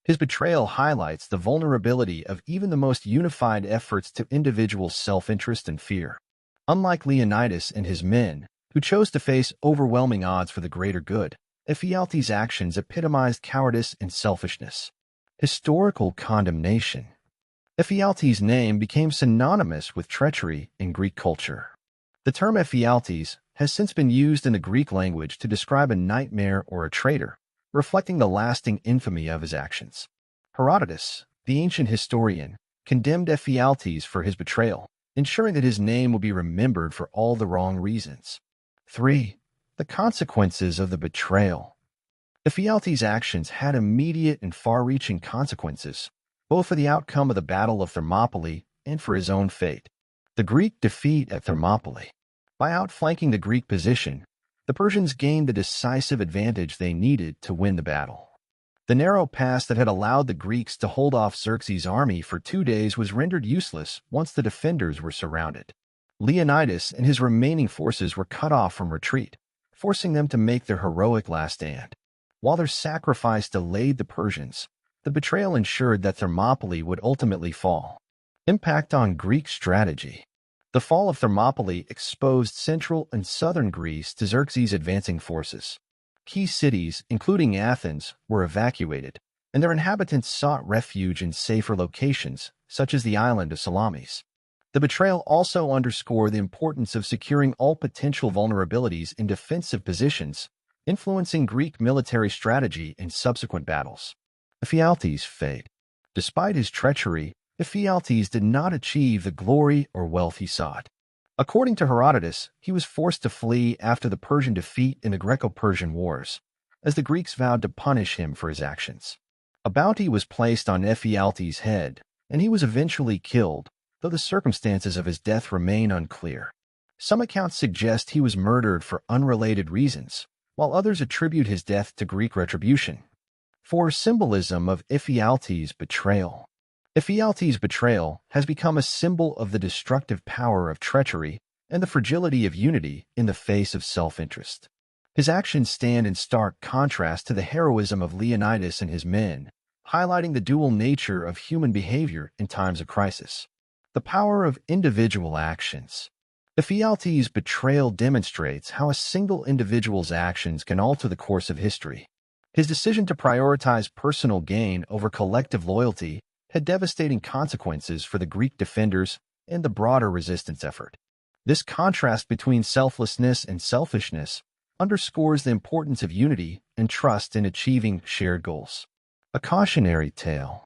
His betrayal highlights the vulnerability of even the most unified efforts to individual self-interest and fear. Unlike Leonidas and his men, who chose to face overwhelming odds for the greater good, Ephialtes' actions epitomized cowardice and selfishness. Historical condemnation. Ephialtes' name became synonymous with treachery in Greek culture. The term Ephialtes has since been used in the Greek language to describe a nightmare or a traitor, reflecting the lasting infamy of his actions. Herodotus, the ancient historian, condemned Ephialtes for his betrayal, ensuring that his name will be remembered for all the wrong reasons. 3. The consequences of the betrayal. Ephialtes' actions had immediate and far-reaching consequences, both for the outcome of the Battle of Thermopylae and for his own fate. The Greek defeat at Thermopylae. By outflanking the Greek position, the Persians gained the decisive advantage they needed to win the battle. The narrow pass that had allowed the Greeks to hold off Xerxes' army for 2 days was rendered useless once the defenders were surrounded. Leonidas and his remaining forces were cut off from retreat, forcing them to make their heroic last stand. While their sacrifice delayed the Persians, the betrayal ensured that Thermopylae would ultimately fall. Impact on Greek strategy. The fall of Thermopylae exposed central and southern Greece to Xerxes' advancing forces. Key cities, including Athens, were evacuated, and their inhabitants sought refuge in safer locations, such as the island of Salamis. The betrayal also underscored the importance of securing all potential vulnerabilities in defensive positions, influencing Greek military strategy in subsequent battles. Ephialtes' fate. Despite his treachery, Ephialtes did not achieve the glory or wealth he sought. According to Herodotus, he was forced to flee after the Persian defeat in the Greco-Persian Wars, as the Greeks vowed to punish him for his actions. A bounty was placed on Ephialtes' head, and he was eventually killed, though the circumstances of his death remain unclear. Some accounts suggest he was murdered for unrelated reasons, while others attribute his death to Greek retribution. For symbolism of Ephialtes' betrayal. Ephialtes' betrayal has become a symbol of the destructive power of treachery and the fragility of unity in the face of self-interest. His actions stand in stark contrast to the heroism of Leonidas and his men, highlighting the dual nature of human behavior in times of crisis. The power of individual actions. Ephialtes' betrayal demonstrates how a single individual's actions can alter the course of history. His decision to prioritize personal gain over collective loyalty had devastating consequences for the Greek defenders and the broader resistance effort. This contrast between selflessness and selfishness underscores the importance of unity and trust in achieving shared goals. A cautionary tale.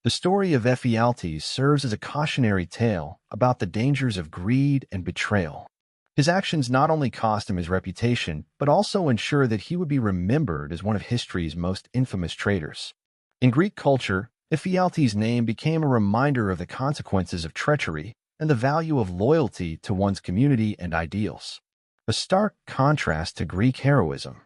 The story of Ephialtes serves as a cautionary tale about the dangers of greed and betrayal. His actions not only cost him his reputation, but also ensure that he would be remembered as one of history's most infamous traitors. In Greek culture, Ephialtes' name became a reminder of the consequences of treachery and the value of loyalty to one's community and ideals. A stark contrast to Greek heroism.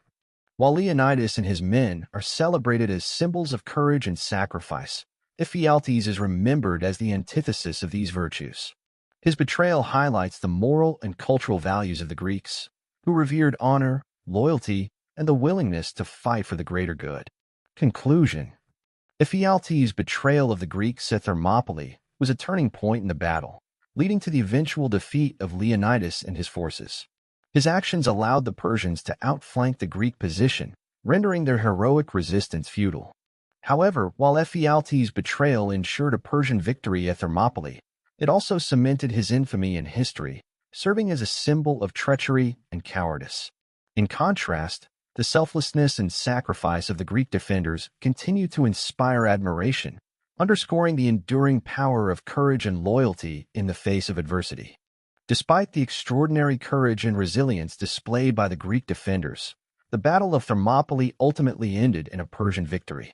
While Leonidas and his men are celebrated as symbols of courage and sacrifice, Ephialtes is remembered as the antithesis of these virtues. His betrayal highlights the moral and cultural values of the Greeks, who revered honor, loyalty, and the willingness to fight for the greater good. Conclusion. Ephialtes' betrayal of the Greeks at Thermopylae was a turning point in the battle, leading to the eventual defeat of Leonidas and his forces. His actions allowed the Persians to outflank the Greek position, rendering their heroic resistance futile. However, while Ephialtes' betrayal ensured a Persian victory at Thermopylae, it also cemented his infamy in history, serving as a symbol of treachery and cowardice. In contrast, the selflessness and sacrifice of the Greek defenders continue to inspire admiration, underscoring the enduring power of courage and loyalty in the face of adversity. Despite the extraordinary courage and resilience displayed by the Greek defenders, the Battle of Thermopylae ultimately ended in a Persian victory.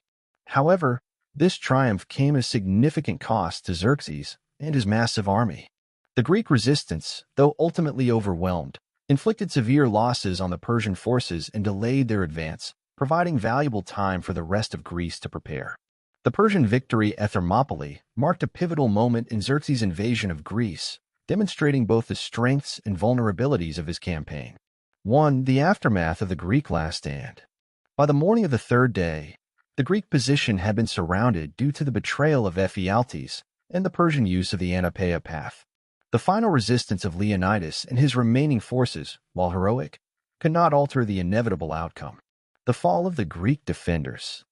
However, this triumph came at a significant cost to Xerxes and his massive army. The Greek resistance, though ultimately overwhelmed, inflicted severe losses on the Persian forces and delayed their advance, providing valuable time for the rest of Greece to prepare. The Persian victory at Thermopylae marked a pivotal moment in Xerxes' invasion of Greece, demonstrating both the strengths and vulnerabilities of his campaign. 1. The aftermath of the Greek last stand. By the morning of the third day, the Greek position had been surrounded due to the betrayal of Ephialtes and the Persian use of the Thermopylae path. The final resistance of Leonidas and his remaining forces, while heroic, could not alter the inevitable outcome. The fall of the Greek defenders.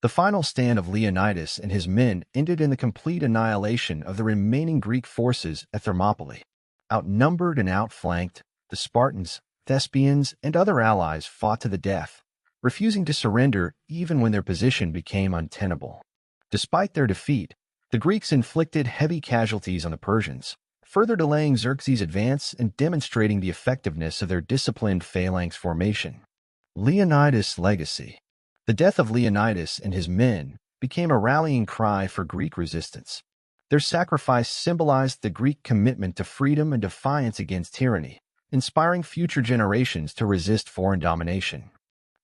The final stand of Leonidas and his men ended in the complete annihilation of the remaining Greek forces at Thermopylae. Outnumbered and outflanked, the Spartans, Thespians, and other allies fought to the death, refusing to surrender even when their position became untenable. Despite their defeat, the Greeks inflicted heavy casualties on the Persians, further delaying Xerxes' advance and demonstrating the effectiveness of their disciplined phalanx formation. Leonidas' legacy. The death of Leonidas and his men became a rallying cry for Greek resistance. Their sacrifice symbolized the Greek commitment to freedom and defiance against tyranny, inspiring future generations to resist foreign domination.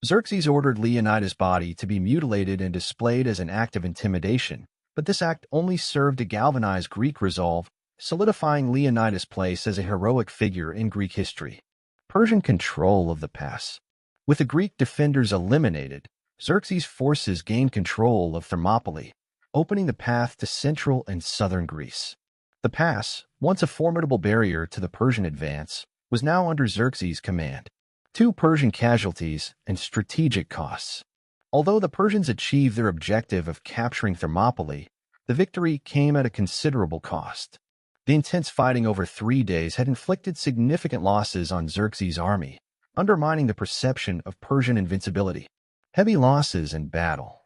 Xerxes ordered Leonidas' body to be mutilated and displayed as an act of intimidation, but this act only served to galvanize Greek resolve, solidifying Leonidas' place as a heroic figure in Greek history. Persian control of the pass. With the Greek defenders eliminated, Xerxes' forces gained control of Thermopylae, opening the path to central and southern Greece. The pass, once a formidable barrier to the Persian advance, was now under Xerxes' command. 2. Persian casualties and strategic costs. Although the Persians achieved their objective of capturing Thermopylae, the victory came at a considerable cost. The intense fighting over 3 days had inflicted significant losses on Xerxes' army, undermining the perception of Persian invincibility. Heavy losses in battle.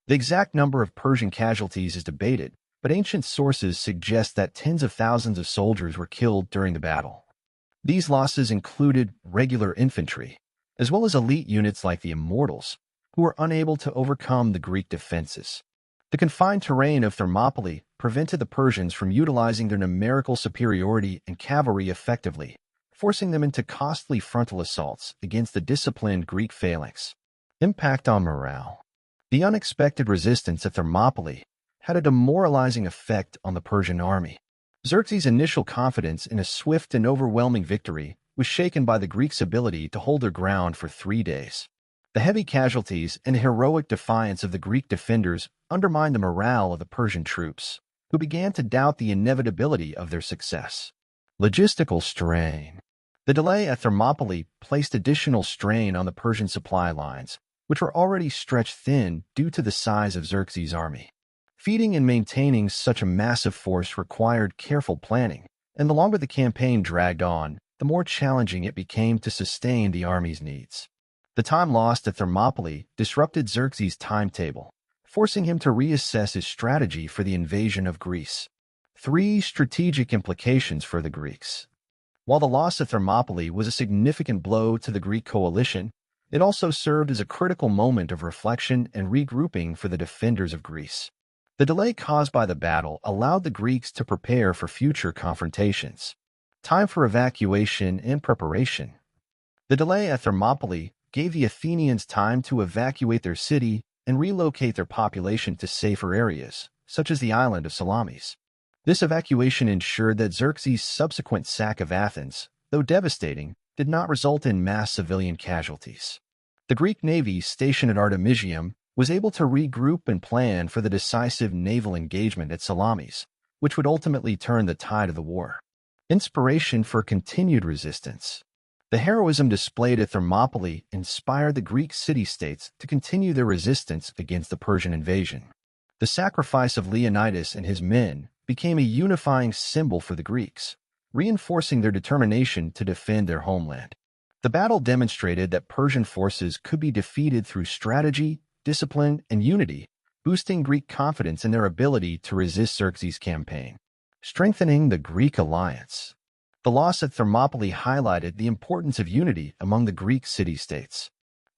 The exact number of Persian casualties is debated, but ancient sources suggest that tens of thousands of soldiers were killed during the battle. These losses included regular infantry, as well as elite units like the Immortals, who were unable to overcome the Greek defenses. The confined terrain of Thermopylae prevented the Persians from utilizing their numerical superiority and cavalry effectively, forcing them into costly frontal assaults against the disciplined Greek phalanx. Impact on morale. The unexpected resistance at Thermopylae had a demoralizing effect on the Persian army. Xerxes' initial confidence in a swift and overwhelming victory was shaken by the Greeks' ability to hold their ground for 3 days. The heavy casualties and heroic defiance of the Greek defenders undermined the morale of the Persian troops, who began to doubt the inevitability of their success. Logistical strain. The delay at Thermopylae placed additional strain on the Persian supply lines, which were already stretched thin due to the size of Xerxes' army. Feeding and maintaining such a massive force required careful planning, and the longer the campaign dragged on, the more challenging it became to sustain the army's needs. The time lost at Thermopylae disrupted Xerxes' timetable, forcing him to reassess his strategy for the invasion of Greece. 3 strategic implications for the Greeks. While the loss of Thermopylae was a significant blow to the Greek coalition, it also served as a critical moment of reflection and regrouping for the defenders of Greece. The delay caused by the battle allowed the Greeks to prepare for future confrontations. Time for evacuation and preparation. The delay at Thermopylae gave the Athenians time to evacuate their city and relocate their population to safer areas, such as the island of Salamis. This evacuation ensured that Xerxes' subsequent sack of Athens, though devastating, did not result in mass civilian casualties. The Greek navy stationed at Artemisium was able to regroup and plan for the decisive naval engagement at Salamis, which would ultimately turn the tide of the war. Inspiration for continued resistance. The heroism displayed at Thermopylae inspired the Greek city-states to continue their resistance against the Persian invasion. The sacrifice of Leonidas and his men became a unifying symbol for the Greeks, reinforcing their determination to defend their homeland. The battle demonstrated that Persian forces could be defeated through strategy, discipline, and unity, boosting Greek confidence in their ability to resist Xerxes' campaign. Strengthening the Greek alliance. The loss at Thermopylae highlighted the importance of unity among the Greek city-states.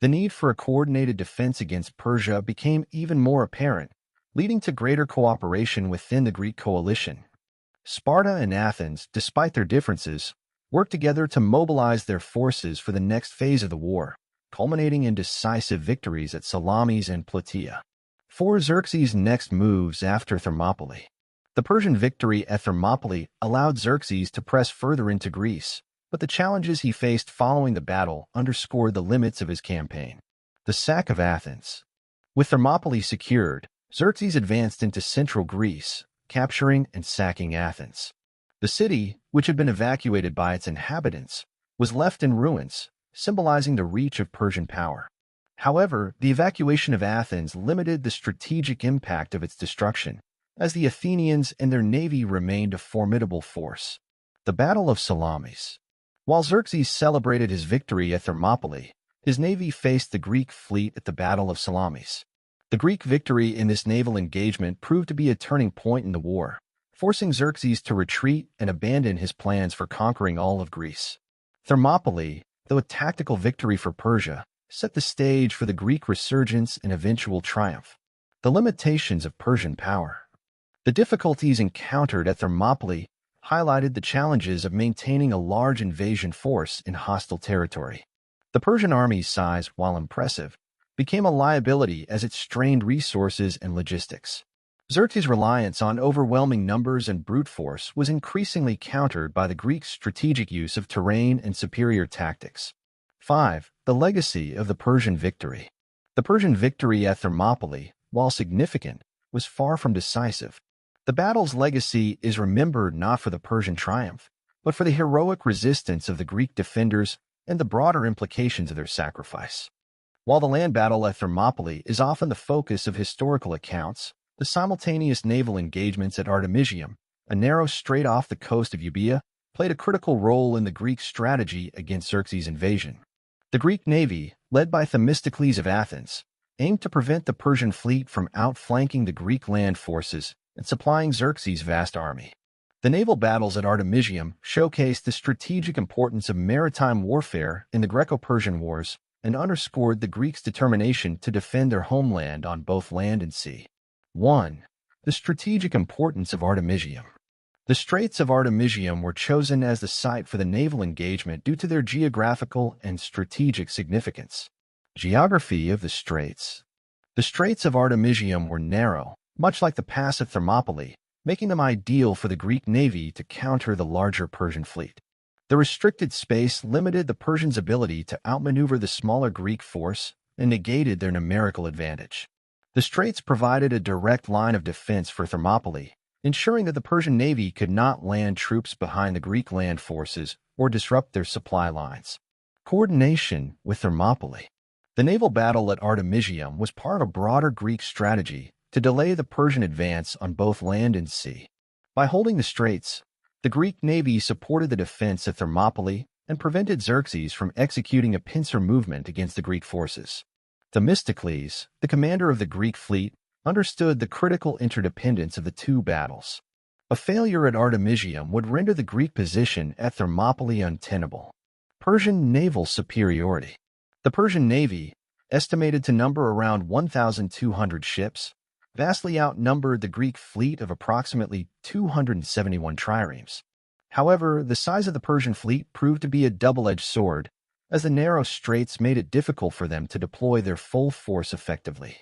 The need for a coordinated defense against Persia became even more apparent, leading to greater cooperation within the Greek coalition. Sparta and Athens, despite their differences, worked together to mobilize their forces for the next phase of the war, culminating in decisive victories at Salamis and Plataea. For Xerxes' next moves after Thermopylae. The Persian victory at Thermopylae allowed Xerxes to press further into Greece, but the challenges he faced following the battle underscored the limits of his campaign. The sack of Athens. With Thermopylae secured, Xerxes advanced into central Greece, capturing and sacking Athens. The city, which had been evacuated by its inhabitants, was left in ruins, symbolizing the reach of Persian power. However, the evacuation of Athens limited the strategic impact of its destruction, as the Athenians and their navy remained a formidable force. The Battle of Salamis. While Xerxes celebrated his victory at Thermopylae, his navy faced the Greek fleet at the Battle of Salamis. The Greek victory in this naval engagement proved to be a turning point in the war, forcing Xerxes to retreat and abandon his plans for conquering all of Greece. Thermopylae, though a tactical victory for Persia, set the stage for the Greek resurgence and eventual triumph. The limitations of Persian power. The difficulties encountered at Thermopylae highlighted the challenges of maintaining a large invasion force in hostile territory. The Persian army's size, while impressive, became a liability as it strained resources and logistics. Xerxes' reliance on overwhelming numbers and brute force was increasingly countered by the Greeks' strategic use of terrain and superior tactics. 5. The legacy of the Persian victory. The Persian victory at Thermopylae, while significant, was far from decisive. The battle's legacy is remembered not for the Persian triumph, but for the heroic resistance of the Greek defenders and the broader implications of their sacrifice. While the land battle at Thermopylae is often the focus of historical accounts, the simultaneous naval engagements at Artemisium, a narrow strait off the coast of Euboea, played a critical role in the Greek strategy against Xerxes' invasion. The Greek navy, led by Themistocles of Athens, aimed to prevent the Persian fleet from outflanking the Greek land forces and supplying Xerxes' vast army. The naval battles at Artemisium showcased the strategic importance of maritime warfare in the Greco-Persian Wars and underscored the Greeks' determination to defend their homeland on both land and sea. 1. The strategic importance of Artemisium. The Straits of Artemisium were chosen as the site for the naval engagement due to their geographical and strategic significance. Geography of the Straits. The Straits of Artemisium were narrow, much like the Pass of Thermopylae, making them ideal for the Greek navy to counter the larger Persian fleet. The restricted space limited the Persians' ability to outmaneuver the smaller Greek force and negated their numerical advantage. The straits provided a direct line of defense for Thermopylae, ensuring that the Persian navy could not land troops behind the Greek land forces or disrupt their supply lines. Coordination with Thermopylae. The naval battle at Artemisium was part of a broader Greek strategy to delay the Persian advance on both land and sea. By holding the straits, the Greek navy supported the defense of Thermopylae and prevented Xerxes from executing a pincer movement against the Greek forces. Themistocles, the commander of the Greek fleet, understood the critical interdependence of the two battles. A failure at Artemisium would render the Greek position at Thermopylae untenable. Persian naval superiority. The Persian navy, estimated to number around 1,200 ships, vastly outnumbered the Greek fleet of approximately 271 triremes. However, the size of the Persian fleet proved to be a double-edged sword, as the narrow straits made it difficult for them to deploy their full force effectively.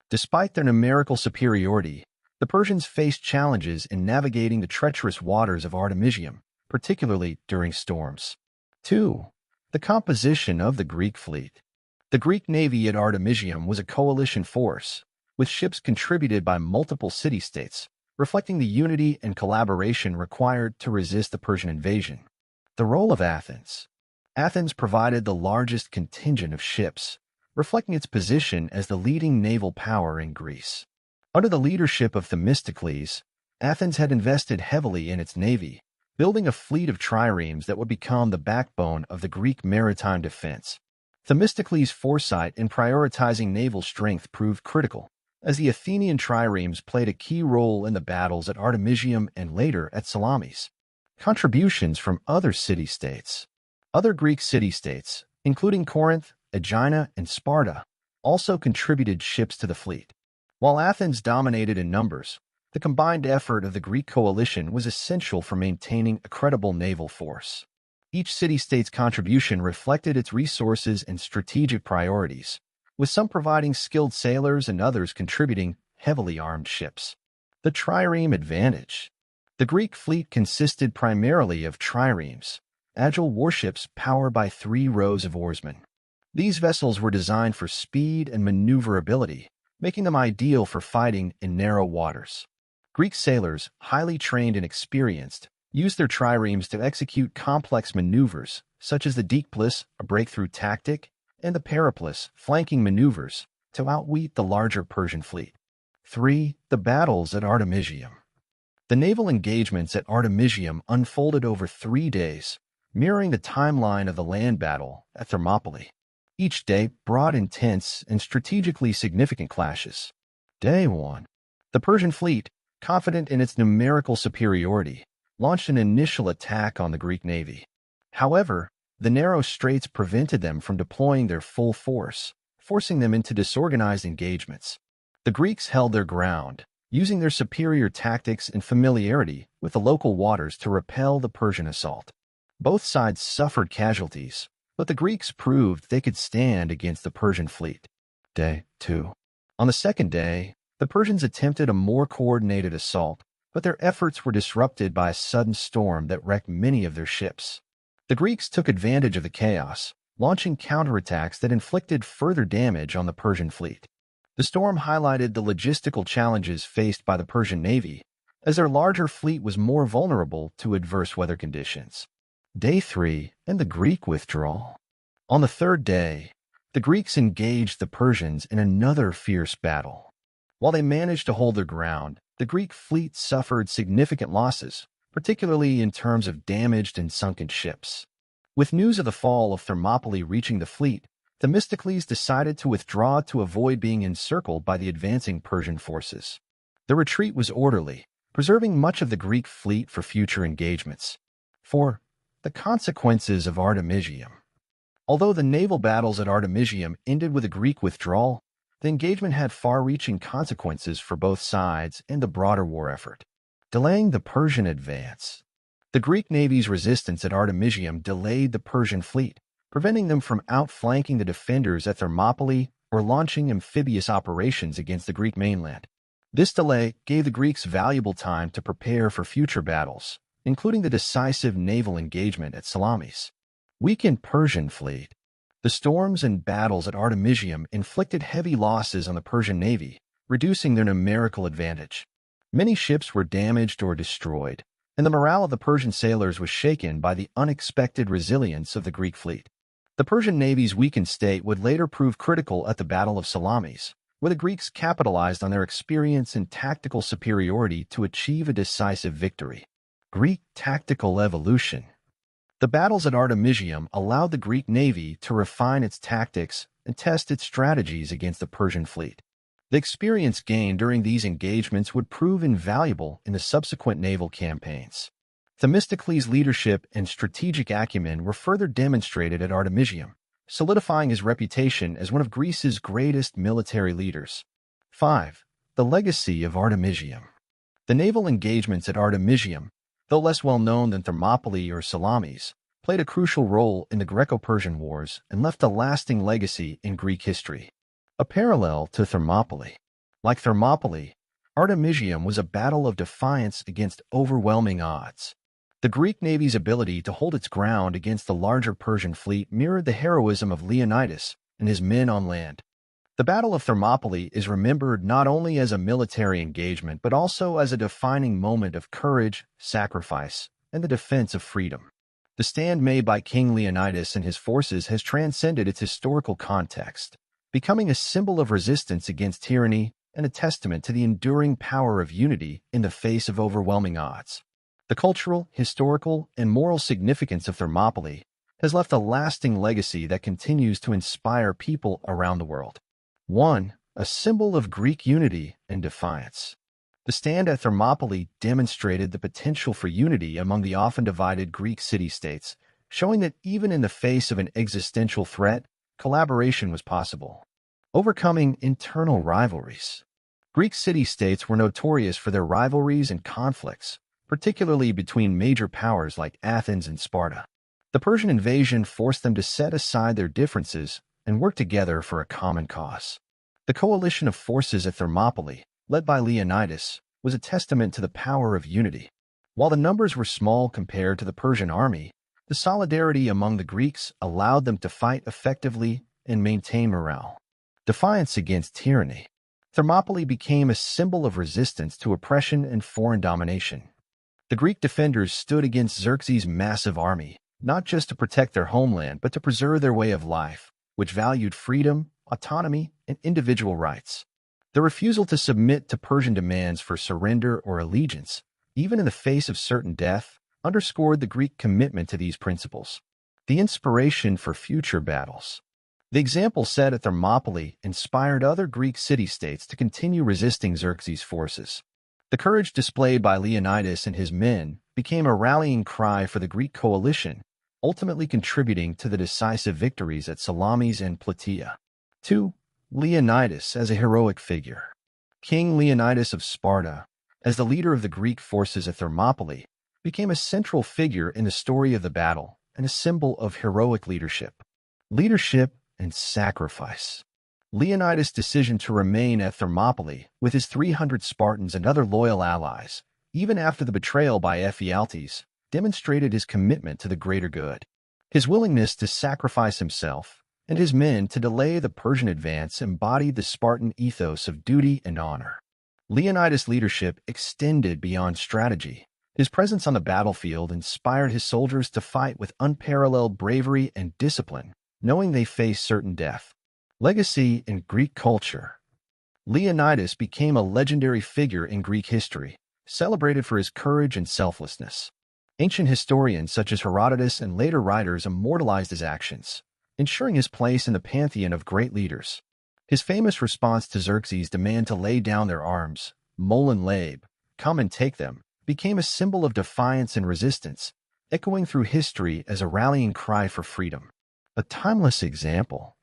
Despite their numerical superiority, the Persians faced challenges in navigating the treacherous waters of Artemisium, particularly during storms. 2. The composition of the Greek fleet. The Greek navy at Artemisium was a coalition force, with ships contributed by multiple city-states, reflecting the unity and collaboration required to resist the Persian invasion. The role of Athens. Athens provided the largest contingent of ships, reflecting its position as the leading naval power in Greece. Under the leadership of Themistocles, Athens had invested heavily in its navy, building a fleet of triremes that would become the backbone of the Greek maritime defense. Themistocles' foresight in prioritizing naval strength proved critical, as the Athenian triremes played a key role in the battles at Artemisium and later at Salamis. Contributions from other city-states. Other Greek city-states, including Corinth, Aegina, and Sparta, also contributed ships to the fleet. While Athens dominated in numbers, the combined effort of the Greek coalition was essential for maintaining a credible naval force. Each city-state's contribution reflected its resources and strategic priorities, with some providing skilled sailors and others contributing heavily armed ships. The trireme advantage. The Greek fleet consisted primarily of triremes, agile warships powered by 3 rows of oarsmen. These vessels were designed for speed and maneuverability, making them ideal for fighting in narrow waters. Greek sailors, highly trained and experienced, used their triremes to execute complex maneuvers, such as the deeplis, a breakthrough tactic, and the periplis, flanking maneuvers, to outwit the larger Persian fleet. 3. The battles at Artemisium. The naval engagements at Artemisium unfolded over 3 days, mirroring the timeline of the land battle at Thermopylae. Each day brought intense and strategically significant clashes. Day 1. The Persian fleet, confident in its numerical superiority, launched an initial attack on the Greek navy. However, the narrow straits prevented them from deploying their full force, forcing them into disorganized engagements. The Greeks held their ground, using their superior tactics and familiarity with the local waters to repel the Persian assault. Both sides suffered casualties, but the Greeks proved they could stand against the Persian fleet. Day 2. On the second day, the Persians attempted a more coordinated assault, but their efforts were disrupted by a sudden storm that wrecked many of their ships. The Greeks took advantage of the chaos, launching counterattacks that inflicted further damage on the Persian fleet. The storm highlighted the logistical challenges faced by the Persian navy, as their larger fleet was more vulnerable to adverse weather conditions. Day 3 and the Greek withdrawal. On the third day, the Greeks engaged the Persians in another fierce battle. While they managed to hold their ground, the Greek fleet suffered significant losses, particularly in terms of damaged and sunken ships. With news of the fall of Thermopylae reaching the fleet, Themistocles decided to withdraw to avoid being encircled by the advancing Persian forces. The retreat was orderly, preserving much of the Greek fleet for future engagements. 4. The consequences of Artemisium. Although the naval battles at Artemisium ended with a Greek withdrawal, the engagement had far-reaching consequences for both sides and the broader war effort. Delaying the Persian advance. The Greek navy's resistance at Artemisium delayed the Persian fleet, preventing them from outflanking the defenders at Thermopylae or launching amphibious operations against the Greek mainland. This delay gave the Greeks valuable time to prepare for future battles, including the decisive naval engagement at Salamis. Weakened Persian fleet. The storms and battles at Artemisium inflicted heavy losses on the Persian navy, reducing their numerical advantage. Many ships were damaged or destroyed, and the morale of the Persian sailors was shaken by the unexpected resilience of the Greek fleet. The Persian navy's weakened state would later prove critical at the Battle of Salamis, where the Greeks capitalized on their experience and tactical superiority to achieve a decisive victory. Greek tactical evolution. The battles at Artemisium allowed the Greek navy to refine its tactics and test its strategies against the Persian fleet. The experience gained during these engagements would prove invaluable in the subsequent naval campaigns. Themistocles' leadership and strategic acumen were further demonstrated at Artemisium, solidifying his reputation as one of Greece's greatest military leaders. 5. The legacy of Artemisium. The naval engagements at Artemisium, though less well-known than Thermopylae or Salamis, played a crucial role in the Greco-Persian Wars and left a lasting legacy in Greek history. A parallel to Thermopylae. Like Thermopylae, Artemisium was a battle of defiance against overwhelming odds. The Greek navy's ability to hold its ground against the larger Persian fleet mirrored the heroism of Leonidas and his men on land. The Battle of Thermopylae is remembered not only as a military engagement but also as a defining moment of courage, sacrifice, and the defense of freedom. The stand made by King Leonidas and his forces has transcended its historical context, becoming a symbol of resistance against tyranny and a testament to the enduring power of unity in the face of overwhelming odds. The cultural, historical, and moral significance of Thermopylae has left a lasting legacy that continues to inspire people around the world. 1. A symbol of Greek unity and defiance. The stand at Thermopylae demonstrated the potential for unity among the often divided Greek city-states, showing that even in the face of an existential threat, collaboration was possible. Overcoming internal rivalries. Greek city-states were notorious for their rivalries and conflicts, particularly between major powers like Athens and Sparta. The Persian invasion forced them to set aside their differences and work together for a common cause. The coalition of forces at Thermopylae, led by Leonidas, was a testament to the power of unity. While the numbers were small compared to the Persian army, the solidarity among the Greeks allowed them to fight effectively and maintain morale. Defiance against tyranny. Thermopylae became a symbol of resistance to oppression and foreign domination. The Greek defenders stood against Xerxes' massive army, not just to protect their homeland, but to preserve their way of life, which valued freedom, autonomy, and individual rights. The refusal to submit to Persian demands for surrender or allegiance, even in the face of certain death, underscored the Greek commitment to these principles. The inspiration for future battles. The example set at Thermopylae inspired other Greek city-states to continue resisting Xerxes' forces. The courage displayed by Leonidas and his men became a rallying cry for the Greek coalition, ultimately contributing to the decisive victories at Salamis and Plataea. 2. Leonidas as a heroic figure. King Leonidas of Sparta, as the leader of the Greek forces at Thermopylae, became a central figure in the story of the battle and a symbol of heroic leadership. Leadership and sacrifice. Leonidas' decision to remain at Thermopylae with his 300 Spartans and other loyal allies, even after the betrayal by Ephialtes, demonstrated his commitment to the greater good. His willingness to sacrifice himself and his men to delay the Persian advance embodied the Spartan ethos of duty and honor. Leonidas' leadership extended beyond strategy. His presence on the battlefield inspired his soldiers to fight with unparalleled bravery and discipline, knowing they faced certain death. Legacy in Greek culture. Leonidas became a legendary figure in Greek history, celebrated for his courage and selflessness. Ancient historians such as Herodotus and later writers immortalized his actions, ensuring his place in the pantheon of great leaders. His famous response to Xerxes' demand to lay down their arms, Molon Labe, "Come and take them," became a symbol of defiance and resistance, echoing through history as a rallying cry for freedom. A timeless example.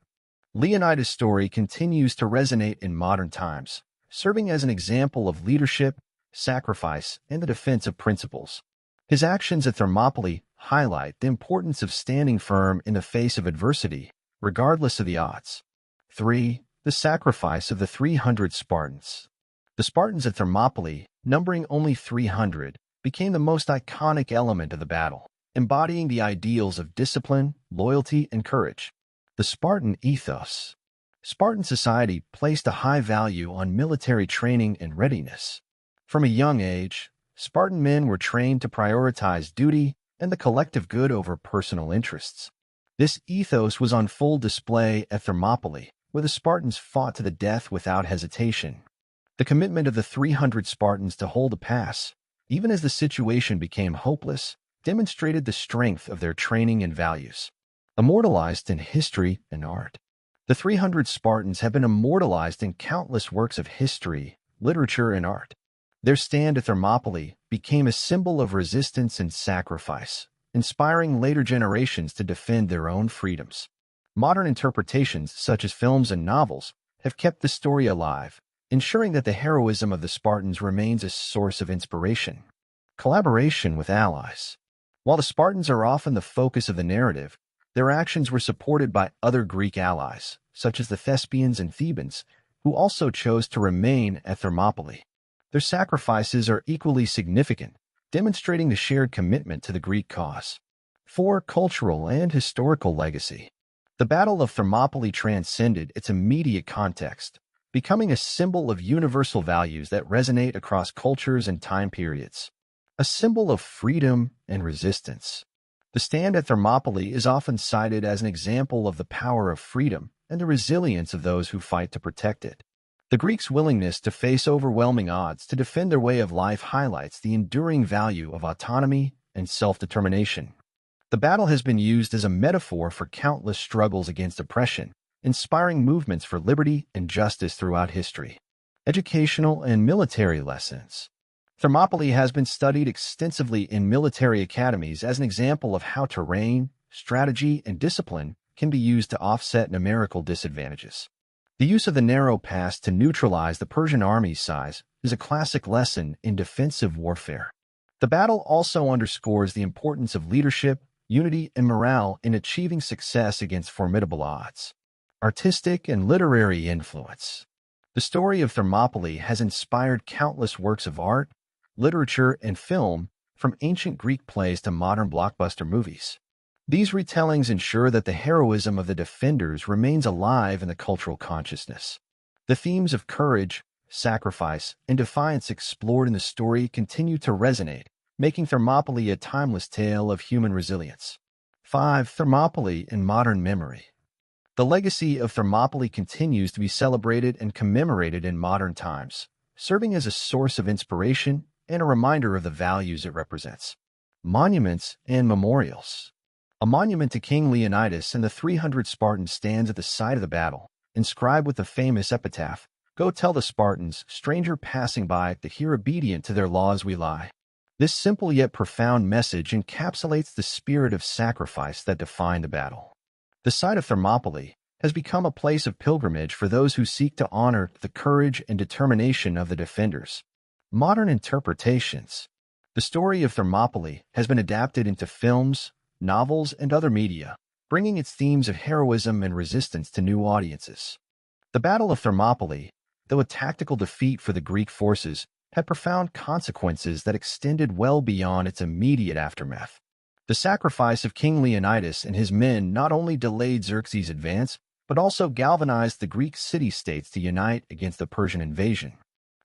Leonidas' story continues to resonate in modern times, serving as an example of leadership, sacrifice, and the defense of principles. His actions at Thermopylae highlight the importance of standing firm in the face of adversity, regardless of the odds. 3. The sacrifice of the 300 Spartans. The Spartans at Thermopylae, numbering only 300, became the most iconic element of the battle, embodying the ideals of discipline, loyalty, and courage. The Spartan ethos. Spartan society placed a high value on military training and readiness. From a young age, Spartan men were trained to prioritize duty and the collective good over personal interests. This ethos was on full display at Thermopylae, where the Spartans fought to the death without hesitation. The commitment of the 300 Spartans to hold a pass, even as the situation became hopeless, demonstrated the strength of their training and values. Immortalized in history and art. The 300 Spartans have been immortalized in countless works of history, literature, and art. Their stand at Thermopylae became a symbol of resistance and sacrifice, inspiring later generations to defend their own freedoms. Modern interpretations, such as films and novels, have kept the story alive, ensuring that the heroism of the Spartans remains a source of inspiration. Collaboration with allies. While the Spartans are often the focus of the narrative, their actions were supported by other Greek allies, such as the Thespians and Thebans, who also chose to remain at Thermopylae. Their sacrifices are equally significant, demonstrating the shared commitment to the Greek cause. 4. Cultural and historical legacy. The Battle of Thermopylae transcended its immediate context, becoming a symbol of universal values that resonate across cultures and time periods. A symbol of freedom and resistance. The stand at Thermopylae is often cited as an example of the power of freedom and the resilience of those who fight to protect it. The Greeks' willingness to face overwhelming odds to defend their way of life highlights the enduring value of autonomy and self-determination. The battle has been used as a metaphor for countless struggles against oppression, inspiring movements for liberty and justice throughout history. Educational and military lessons. Thermopylae has been studied extensively in military academies as an example of how terrain, strategy, and discipline can be used to offset numerical disadvantages. The use of the narrow pass to neutralize the Persian army's size is a classic lesson in defensive warfare. The battle also underscores the importance of leadership, unity, and morale in achieving success against formidable odds. Artistic and literary influence. The story of Thermopylae has inspired countless works of art, literature, and film, from ancient Greek plays to modern blockbuster movies. These retellings ensure that the heroism of the defenders remains alive in the cultural consciousness. The themes of courage, sacrifice, and defiance explored in the story continue to resonate, making Thermopylae a timeless tale of human resilience. 5. Thermopylae in modern memory. The legacy of Thermopylae continues to be celebrated and commemorated in modern times, serving as a source of inspiration and a reminder of the values it represents. Monuments and memorials. A monument to King Leonidas and the 300 Spartans stands at the site of the battle, inscribed with the famous epitaph, "Go tell the Spartans, stranger passing by, that here obedient to their laws we lie." This simple yet profound message encapsulates the spirit of sacrifice that defined the battle. The site of Thermopylae has become a place of pilgrimage for those who seek to honor the courage and determination of the defenders. Modern interpretations. The story of Thermopylae has been adapted into films, novels, and other media, bringing its themes of heroism and resistance to new audiences. The Battle of Thermopylae, though a tactical defeat for the Greek forces, had profound consequences that extended well beyond its immediate aftermath. The sacrifice of King Leonidas and his men not only delayed Xerxes' advance, but also galvanized the Greek city-states to unite against the Persian invasion.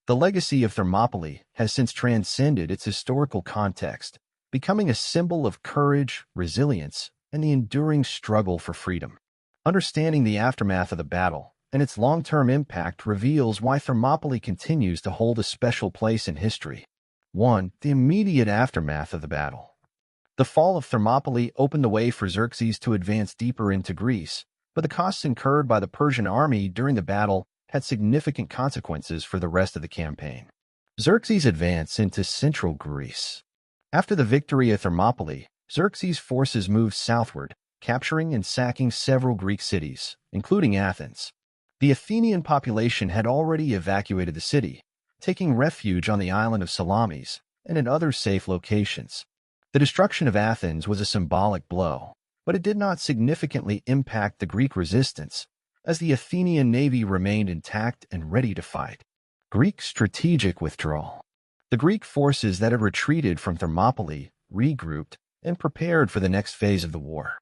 The legacy of Thermopylae has since transcended its historical context, becoming a symbol of courage, resilience, and the enduring struggle for freedom. Understanding the aftermath of the battle and its long-term impact reveals why Thermopylae continues to hold a special place in history. 1. The immediate aftermath of the battle. The fall of Thermopylae opened the way for Xerxes to advance deeper into Greece, but the costs incurred by the Persian army during the battle had significant consequences for the rest of the campaign. Xerxes' advance into central Greece. After the victory at Thermopylae, Xerxes' forces moved southward, capturing and sacking several Greek cities, including Athens. The Athenian population had already evacuated the city, taking refuge on the island of Salamis and in other safe locations. The destruction of Athens was a symbolic blow, but it did not significantly impact the Greek resistance, as the Athenian navy remained intact and ready to fight. Greek strategic withdrawal. The Greek forces that had retreated from Thermopylae regrouped and prepared for the next phase of the war.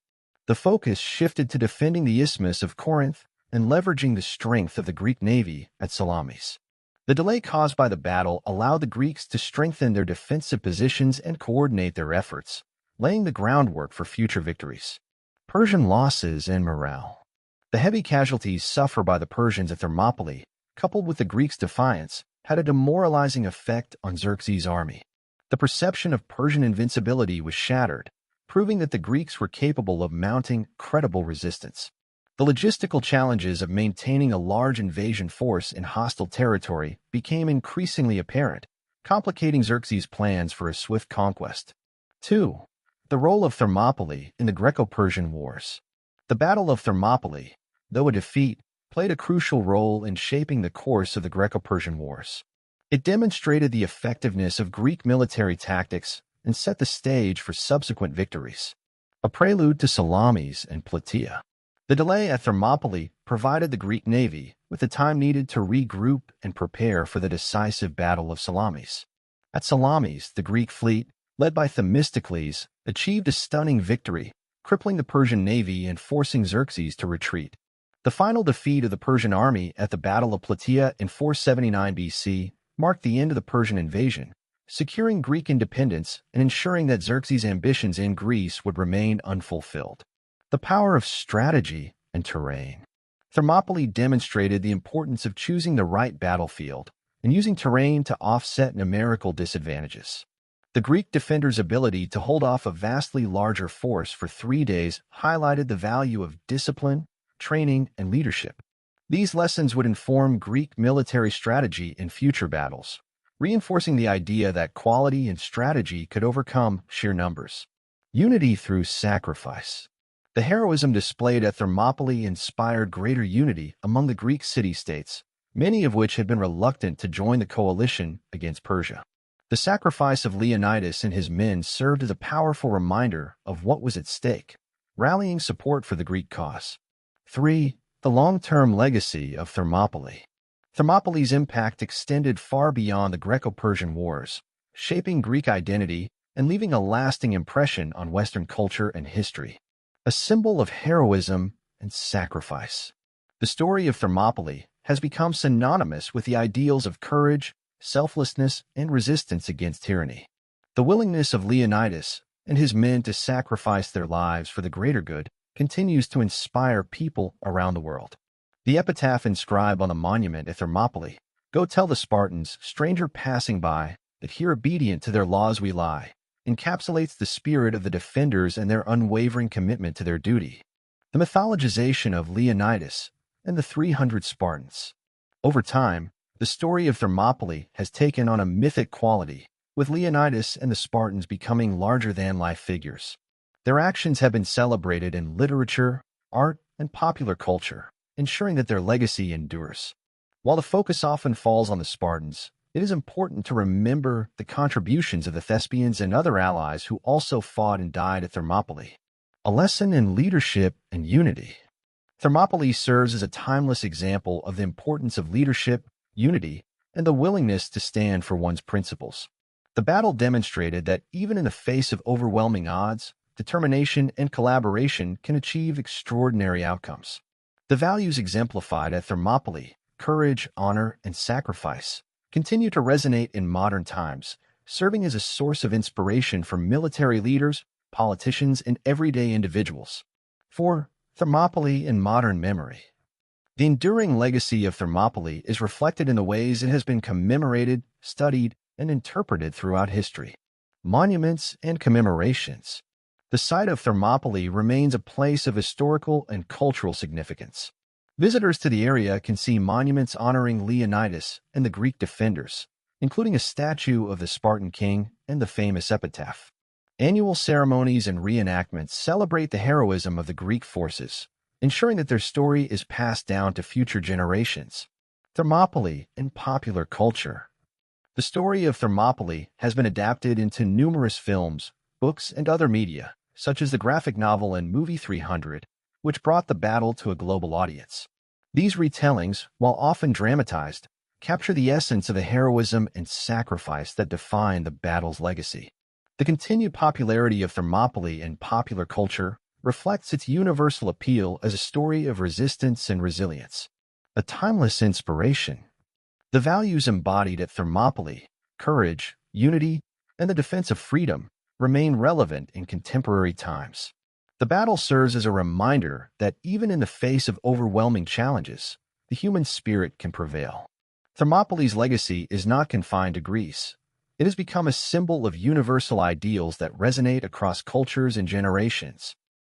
The focus shifted to defending the Isthmus of Corinth and leveraging the strength of the Greek navy at Salamis. The delay caused by the battle allowed the Greeks to strengthen their defensive positions and coordinate their efforts, laying the groundwork for future victories. Persian losses and morale. The heavy casualties suffered by the Persians at Thermopylae, coupled with the Greeks' defiance, had a demoralizing effect on Xerxes' army. The perception of Persian invincibility was shattered, proving that the Greeks were capable of mounting credible resistance. The logistical challenges of maintaining a large invasion force in hostile territory became increasingly apparent, complicating Xerxes' plans for a swift conquest. 2. The role of Thermopylae in the Greco-Persian Wars. The Battle of Thermopylae, though a defeat, played a crucial role in shaping the course of the Greco-Persian Wars. It demonstrated the effectiveness of Greek military tactics and set the stage for subsequent victories. A prelude to Salamis and Plataea. The delay at Thermopylae provided the Greek navy with the time needed to regroup and prepare for the decisive Battle of Salamis. At Salamis, the Greek fleet, led by Themistocles, achieved a stunning victory, crippling the Persian navy and forcing Xerxes to retreat. The final defeat of the Persian army at the Battle of Plataea in 479 BC marked the end of the Persian invasion, securing Greek independence and ensuring that Xerxes' ambitions in Greece would remain unfulfilled. The power of strategy and terrain. Thermopylae demonstrated the importance of choosing the right battlefield and using terrain to offset numerical disadvantages. The Greek defenders' ability to hold off a vastly larger force for 3 days highlighted the value of discipline, training, and leadership. These lessons would inform Greek military strategy in future battles, reinforcing the idea that quality and strategy could overcome sheer numbers. Unity through sacrifice. The heroism displayed at Thermopylae inspired greater unity among the Greek city-states, many of which had been reluctant to join the coalition against Persia. The sacrifice of Leonidas and his men served as a powerful reminder of what was at stake, rallying support for the Greek cause. 3. The long-term legacy of Thermopylae. Thermopylae's impact extended far beyond the Greco-Persian Wars, shaping Greek identity and leaving a lasting impression on Western culture and history. A symbol of heroism and sacrifice. The story of Thermopylae has become synonymous with the ideals of courage, selflessness, and resistance against tyranny. The willingness of Leonidas and his men to sacrifice their lives for the greater good continues to inspire people around the world. The epitaph inscribed on the monument at Thermopylae, "Go tell the Spartans, stranger passing by, that here obedient to their laws we lie," encapsulates the spirit of the defenders and their unwavering commitment to their duty. The mythologization of Leonidas and the 300 Spartans. Over time, the story of Thermopylae has taken on a mythic quality, with Leonidas and the Spartans becoming larger-than-life figures. Their actions have been celebrated in literature, art, and popular culture, ensuring that their legacy endures. While the focus often falls on the Spartans, it is important to remember the contributions of the Thespians and other allies who also fought and died at Thermopylae. A lesson in leadership and unity. Thermopylae serves as a timeless example of the importance of leadership, unity, and the willingness to stand for one's principles. The battle demonstrated that even in the face of overwhelming odds, determination and collaboration can achieve extraordinary outcomes. The values exemplified at Thermopylae, courage, honor, and sacrifice, continue to resonate in modern times, serving as a source of inspiration for military leaders, politicians, and everyday individuals. 4. Thermopylae in modern memory. The enduring legacy of Thermopylae is reflected in the ways it has been commemorated, studied, and interpreted throughout history. Monuments and commemorations. The site of Thermopylae remains a place of historical and cultural significance. Visitors to the area can see monuments honoring Leonidas and the Greek defenders, including a statue of the Spartan king and the famous epitaph. Annual ceremonies and reenactments celebrate the heroism of the Greek forces, ensuring that their story is passed down to future generations. Thermopylae in popular culture. The story of Thermopylae has been adapted into numerous films, books, and other media, such as the graphic novel and movie 300, which brought the battle to a global audience. These retellings, while often dramatized, capture the essence of the heroism and sacrifice that define the battle's legacy. The continued popularity of Thermopylae in popular culture reflects its universal appeal as a story of resistance and resilience, a timeless inspiration. The values embodied at Thermopylae, courage, unity, and the defense of freedom, remain relevant in contemporary times. The battle serves as a reminder that even in the face of overwhelming challenges, the human spirit can prevail. Thermopylae's legacy is not confined to Greece. It has become a symbol of universal ideals that resonate across cultures and generations.